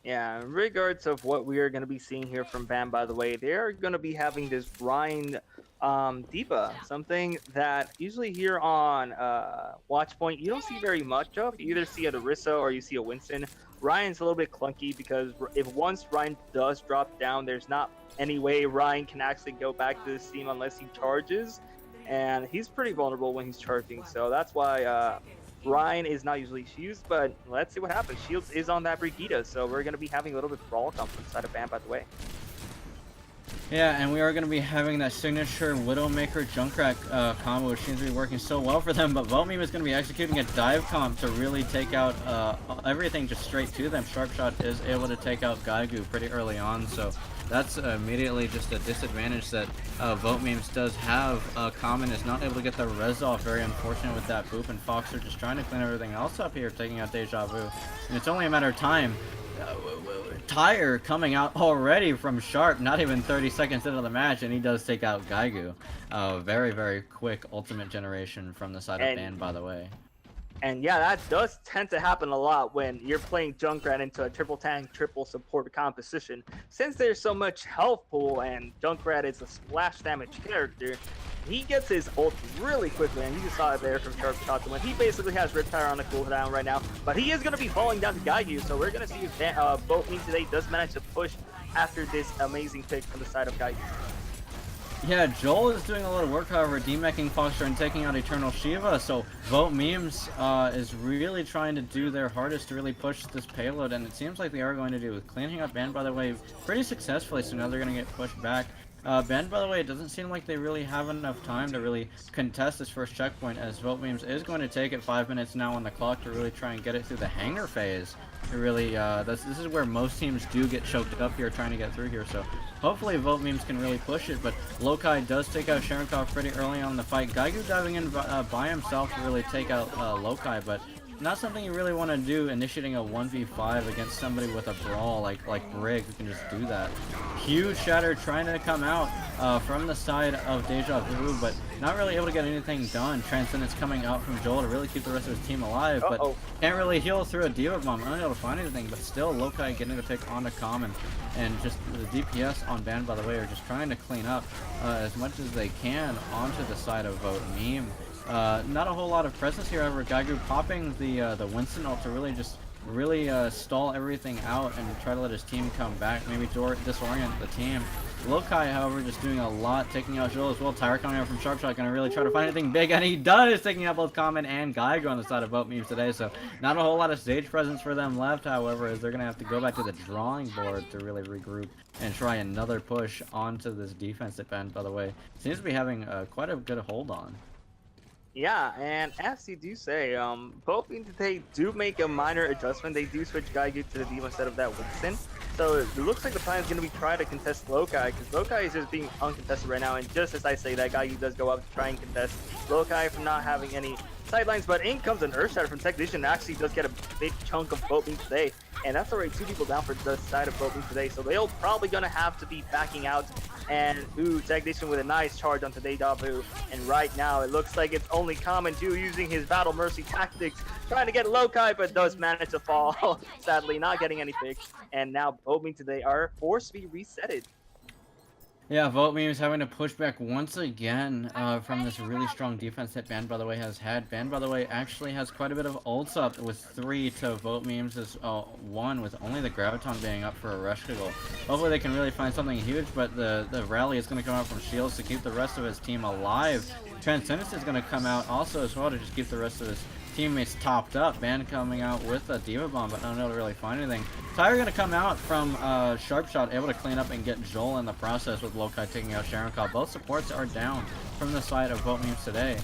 Yeah, in regards of what we are going to be seeing here from Bam, by the way, they are going to be having this Ryan Diva, something that usually here on Watchpoint you don't see very much of. You either see a Orisa or you see a Winston. Ryan's a little bit clunky because if once Ryan does drop down, there's not any way Ryan can actually go back to this team unless he charges, and he's pretty vulnerable when he's charging, so that's why Ryan is not usually used. But let's see what happens. Shields is on that Brigitte, so we're going to be having a little bit of brawl come from the side of Bam, by the way. Yeah, and we are going to be having that signature Widowmaker Junkrat combo, which seems to be working so well for them. But Voltmeme is going to be executing a dive comp to really take out everything just straight to them. Sharpshot is able to take out Gaigu pretty early on, so that's immediately just a disadvantage that Voltmemes does have. Common is not able to get the res off, very unfortunate with that boop, and Fox are just trying to clean everything else up here, taking out Deja Vu. And it's only a matter of time. Tire coming out already from Sharp, not even 30 seconds into the match, and he does take out Gaigu. Very, very quick ultimate generation from the side of Ban, by the way. And yeah, that does tend to happen a lot when you're playing Junkrat into a triple tank, triple support composition. Since there's so much health pool and Junkrat is a splash damage character, he gets his ult really quickly, and you just saw it there from Sharp Shot. When he basically has Riptire on the cooldown right now, but he is going to be falling down to Gaigu, so we're going to see if Voltmeme today does manage to push after this amazing pick from the side of Gaigu. Yeah, Joel is doing a lot of work, however, demecking Foxtrot and taking out Eternal Shiva, so Voltmemes is really trying to do their hardest to really push this payload, and it seems like they are going to do with cleaning up Ban, by the way, pretty successfully, so now they're going to get pushed back. Ban, by the way, it doesn't seem like they really have enough time to really contest this first checkpoint, as Voltmemes is going to take it 5 minutes now on the clock to really try and get it through the hangar phase. It really, this is where most teams do get choked up here trying to get through here, so hopefully Voltmemes can really push it, but Lokai does take out Sharenkov pretty early on in the fight. Gaigu diving in by himself to really take out Lokai, but not something you really want to do, initiating a 1v5 against somebody with a brawl like Brig, who can just do that. Huge shatter trying to come out from the side of Deja Vu, but not really able to get anything done. Transcendence coming out from Joel to really keep the rest of his team alive, but can't really heal through a Diva Bomb. Unable to find anything, but still Lokai getting the pick onto Common. And just the DPS on Ban, by the way, are just trying to clean up as much as they can onto the side of Voltmeme. Not a whole lot of presence here, however. Gaigu popping the Winston ult to really stall everything out and try to let his team come back, maybe disorient the team. Lokai, however, just doing a lot, taking out Joel as well. Tyre coming out from Sharpshot, gonna really try to find anything big, and he does, taking out both Common and Gaigu on the side of Voltmemes today, so not a whole lot of stage presence for them left, however, as they're gonna have to go back to the drawing board to really regroup and try another push onto this defense that Ben, by the way, seems to be having quite a good hold on. Yeah, and as you do say, Voltmeme today do make a minor adjustment. They do switch Gaigu to the Diva instead of that Winston. So it looks like the plan is going to be try to contest Lokai, because Lokai is just being uncontested right now. And just as I say that, Gaigu does go up to try and contest Lokai from not having any sidelines. But in comes an Earth Shatter from Technician, actually does get a big chunk of Voltmeme today. And that's already 2 people down for the side of Voltmeme today. So they'll probably going to have to be backing out. And Technician with a nice charge onto Deja Vu. And right now it looks like it's only Common too, using his Battle Mercy tactics, trying to get Lokai, but does manage to fall. Sadly, not getting any picks. And now Voltmeme today are forced to be resetted. Yeah, Voltmeme is having to push back once again from this really strong defense that Ban, by the way, has had. Ban, by the way, actually has quite a bit of ults up with 3 to Voltmeme's 1, with only the Graviton being up for a rush goal. Hopefully they can really find something huge, but the rally is going to come out from Shields to keep the rest of his team alive. Transcendence is going to come out also as well to just keep the rest of his teammates topped up. Ban coming out with a Diva Bomb, but not able to really find anything. Tyre going to come out from Sharpshot, able to clean up and get Joel in the process, with Lokai taking out Sharenkov. Both supports are down from the side of Voltmemes today.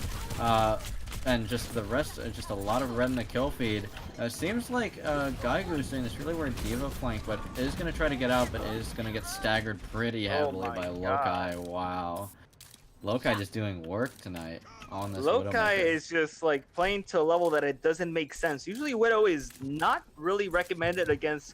And just the rest, just a lot of red in the kill feed. Seems like Gaigu is doing this really weird Diva flank, but is going to try to get out, but is going to get staggered pretty heavily by Lokai. Wow. Lokai just doing work tonight on this Lokai is just like playing to a level that it doesn't make sense. Usually Widow is not really recommended against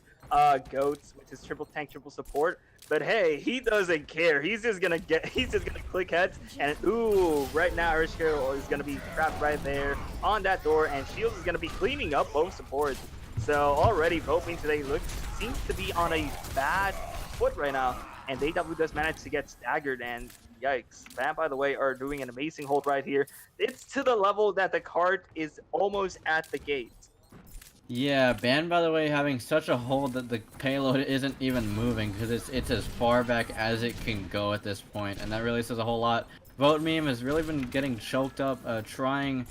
goats, which is triple tank, triple support. But hey, he doesn't care. He's just gonna click heads, and ooh, right now Urshkiro is gonna be trapped right there on that door, and Shields is gonna be cleaning up both supports. So already Voltmeme today seems to be on a bad foot right now, and BTW does manage to get staggered, and yikes. Ban, by the way, are doing an amazing hold right here. It's to the level that the cart is almost at the gate. Yeah, Ban, by the way, having such a hold that the payload isn't even moving, because it's as far back as it can go at this point, and that really says a whole lot. Voltmeme has really been getting choked up, trying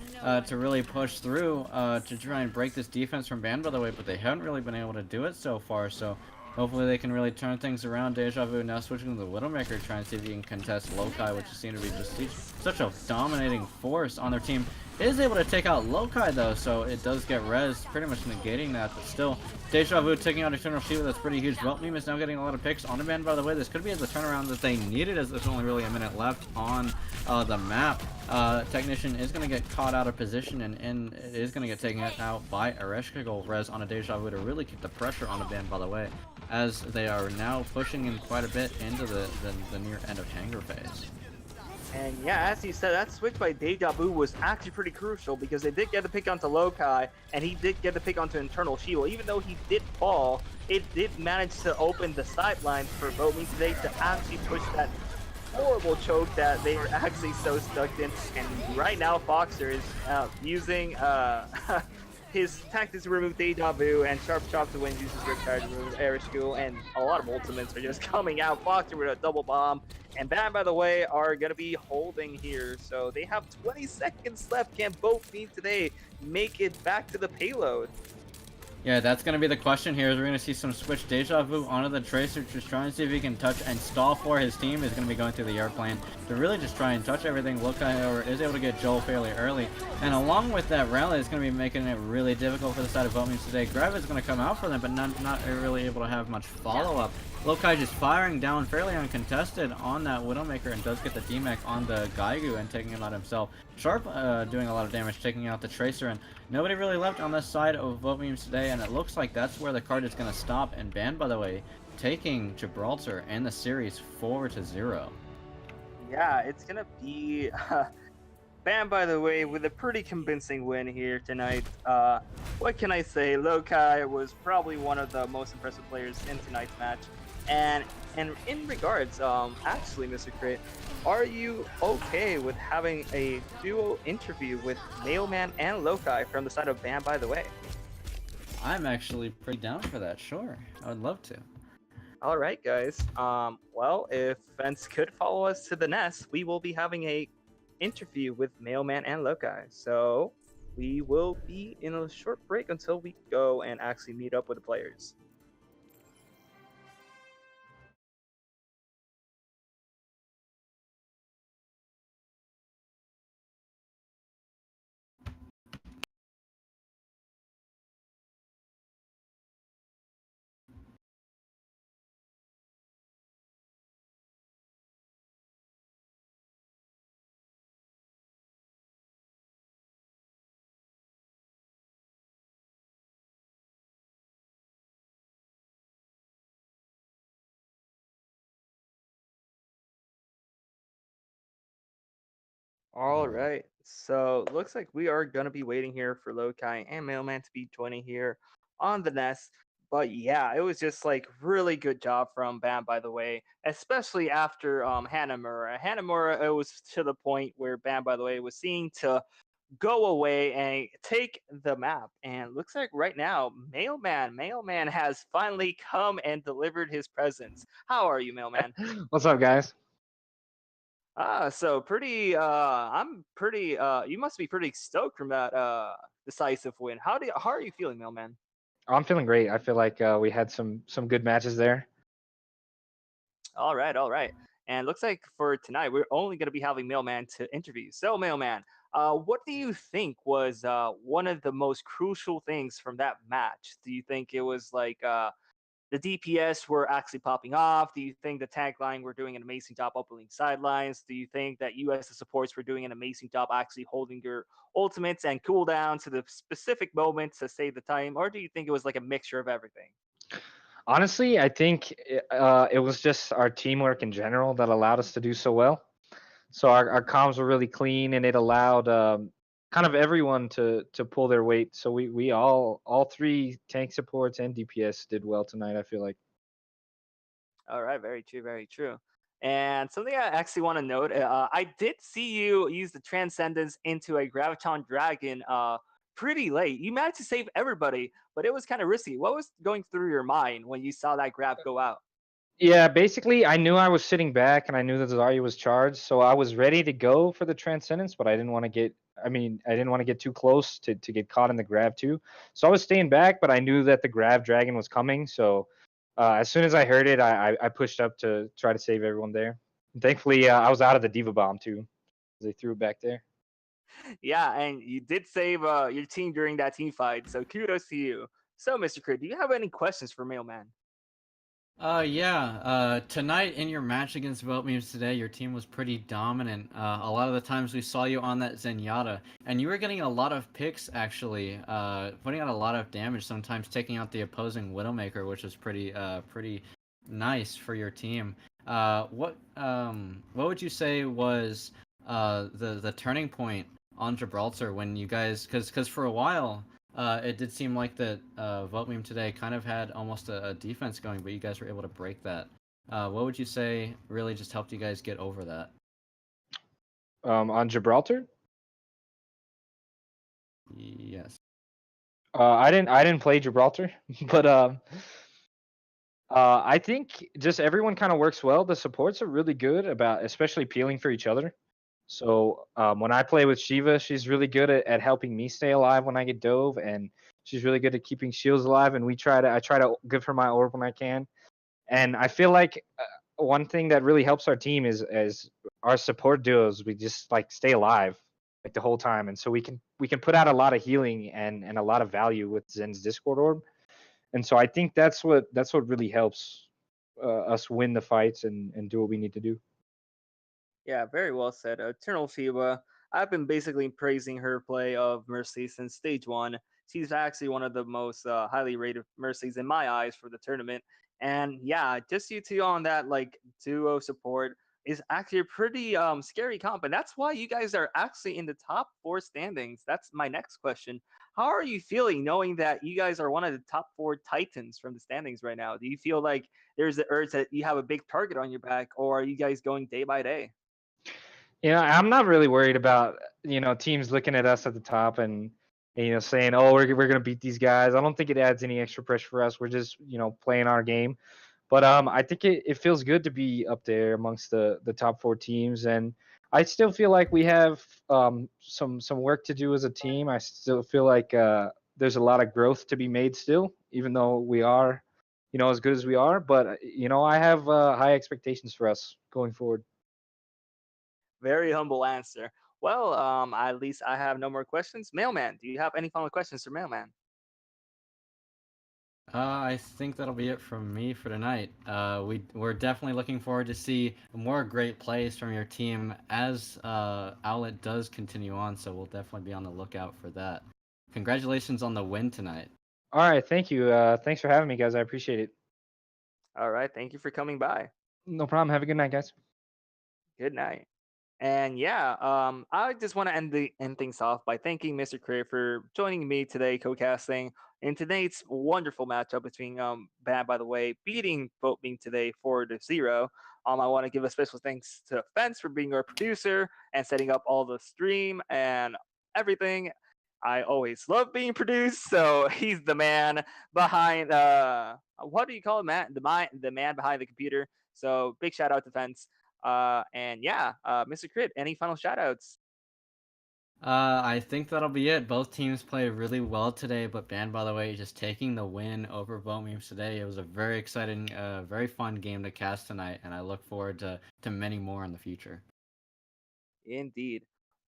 to really push through to try and break this defense from Ban, by the way, but they haven't really been able to do it so far, so Hopefully they can really turn things around. Deja Vu now switching to the Widowmaker, trying to see if he can contest Lokai, which seems to be just such a dominating force on their team. Is able to take out Lokai though, so it does get res, pretty much negating that, but still, Deja Vu taking out Eternal Shield, that's pretty huge. Volt Meme is now getting a lot of picks on demand, by the way. This could be the turnaround that they needed, as there's only really a minute left on the map. Technician is going to get caught out of position, and it is going to get taken out by Ereshkigal res on a Deja Vu to really keep the pressure on the band, by the way, as they are now pushing in quite a bit into the near end of Hangar phase. And yeah, as you said, that switch by Deja Vu was actually pretty crucial because they did get the pick onto Lokai, and he did get the pick onto Internal Shield. Even though he did fall, it did manage to open the sidelines for Vote Me Today to actually push that horrible choke that they were actually so stuck in. And right now, Foxer is using his tactics to remove Deja Vu and Sharp Chop to win uses Riptide to remove Ereshkigal, and a lot of ultimates are just coming out. Foxer with a double bomb. And Bam, by the way, are going to be holding here. So they have 20 seconds left. Can both teams today make it back to the payload? Yeah, that's going to be the question here. Is we're going to see some switch Deja Vu onto the Tracer, just trying to see if he can touch and stall for his team. Is going to be going through the airplane to really just try and touch everything. Lokai, however, is able to get Joel fairly early. And along with that rally, it's going to be making it really difficult for the side of Vote Me Today. Grav is going to come out for them, but not really able to have much follow-up. Lokai just firing down fairly uncontested on that Widowmaker and does get the DMAC on the Gaigu and taking him out himself. Sharp doing a lot of damage, taking out the Tracer, and nobody really left on this side of Vote Memes Today, and it looks like that's where the card is going to stop. And Band, by the way, taking Gibraltar and the series 4-0. Yeah, it's going to be Bam, by the way, with a pretty convincing win here tonight. What can I say? Lokai was probably one of the most impressive players in tonight's match. And in regards, actually, Mistercrit, are you okay with having a duo interview with Mailman and Lokai from the side of Bam, by the way? I'm actually pretty down for that, sure. I would love to. All right, guys. Well, if Fence could follow us to the nest, we will be having a interview with Mailman and Lokai. So we will be in a short break until we go and actually meet up with the players. All right. So looks like we are gonna be waiting here for Lokai and Mailman to be joining here on the nest. But yeah, it was just like really good job from Bam, by the way, especially after Hanamura. Hanamura, it was to the point where Bam, by the way, was seen to go away and take the map. And looks like right now, Mailman has finally come and delivered his presence. How are you, Mailman? What's up, guys? So pretty I'm pretty you must be pretty stoked from that decisive win. How are you feeling, Mailman? Oh, I'm feeling great. I feel like we had some good matches there. All right. And looks like for tonight we're only going to be having Mailman to interview. So Mailman, what do you think was one of the most crucial things from that match? Do you think it was like the DPS were actually popping off? Do you think the tank line were doing an amazing job opening sidelines? Do you think that you as the supports were doing an amazing job actually holding your ultimates and cooldowns to the specific moments to save the time? Or do you think it was like a mixture of everything? Honestly, I think it was just our teamwork in general that allowed us to do so well. So our comms were really clean, and it allowed kind of everyone to pull their weight. So we all three tank supports and DPS did well tonight, I feel like. All right, very true, very true. And something I actually want to note, I did see you use the Transcendence into a Graviton Dragon pretty late. You managed to save everybody, but it was kind of risky. What was going through your mind when you saw that grab go out? Yeah, basically, I knew I was sitting back, and I knew that Zarya was charged, so I was ready to go for the Transcendence, but I didn't want to get. I mean, I didn't want to get too close to get caught in the grab too. So I was staying back, but I knew that the grab dragon was coming, so As soon as I heard it, I pushed up to try to save everyone there. And thankfully, I was out of the diva bomb too. They threw it back there. Yeah, and you did save your team during that team fight, so kudos to you. So, Mr. Crit, do you have any questions for Mailman? Yeah. Tonight in your match against Vote Memes today, your team was pretty dominant. A lot of the times we saw you on that Zenyatta, and you were getting a lot of picks actually, putting out a lot of damage. Sometimes taking out the opposing Widowmaker, which was pretty nice for your team. What would you say was the turning point on Gibraltar when you guys, because for a while it did seem like that Vote Meme today kind of had almost a defense going, but you guys were able to break that. What would you say really just helped you guys get over that? On Gibraltar, Yes. I didn't play Gibraltar, but I think just everyone kind of works well. The supports are really good about, especially peeling for each other. So when I play with Shiva, she's really good at helping me stay alive when I get dove, and she's really good at keeping shields alive. And I try to give her my orb when I can. And I feel like one thing that really helps our team is as our support duos. We just like stay alive like the whole time, and so we can put out a lot of healing and a lot of value with Zen's Discord orb. And so I think that's what really helps us win the fights and do what we need to do. Yeah, very well said. Eternal Fiba, I've been basically praising her play of Mercy since stage one. She's actually one of the most highly rated Mercies in my eyes for the tournament. And yeah, just you two on that like duo support is actually a pretty scary comp. And that's why you guys are actually in the top four standings. That's my next question. How are you feeling knowing that you guys are one of the top four titans from the standings right now? Do you feel like there's the urge that you have a big target on your back, or are you guys going day by day? I'm not really worried about teams looking at us at the top and saying, "Oh, we're gonna beat these guys." I don't think it adds any extra pressure for us. We're just playing our game. But I think it feels good to be up there amongst the top four teams, and I still feel like we have some work to do as a team. I still feel like there's a lot of growth to be made still, even though we are as good as we are. But I have high expectations for us going forward. Very humble answer. Well, at least I have no more questions. Mailman, do you have any final questions for Mailman? I think that'll be it from me for tonight. We're definitely looking forward to see more great plays from your team as Owlet does continue on. So we'll definitely be on the lookout for that. Congratulations on the win tonight. All right, thank you. Thanks for having me, guys. I appreciate it. All right, thank you for coming by. No problem. Have a good night, guys. Good night. And yeah, I just want to end things off by thanking Mr. Clear for joining me today, co-casting in today's wonderful matchup between Bad by the way beating Vote Meme today 4-0. I want to give a special thanks to Fence for being our producer and setting up all the stream and everything. I always love being produced, so he's the man behind what do you call it, man? The man behind the computer. So big shout out to Fence. And yeah, Mr. Crit, any final shout outs? I think that'll be it. Both teams played really well today, but Band, by the way, just taking the win over Vote Memes today. It was a very exciting, very fun game to cast tonight, and I look forward to many more in the future. Indeed.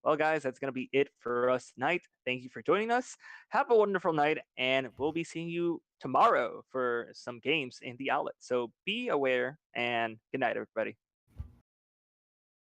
Well, guys, that's going to be it for us tonight. Thank you for joining us. Have a wonderful night, and we'll be seeing you tomorrow for some games in the outlet. So be aware, and good night, everybody.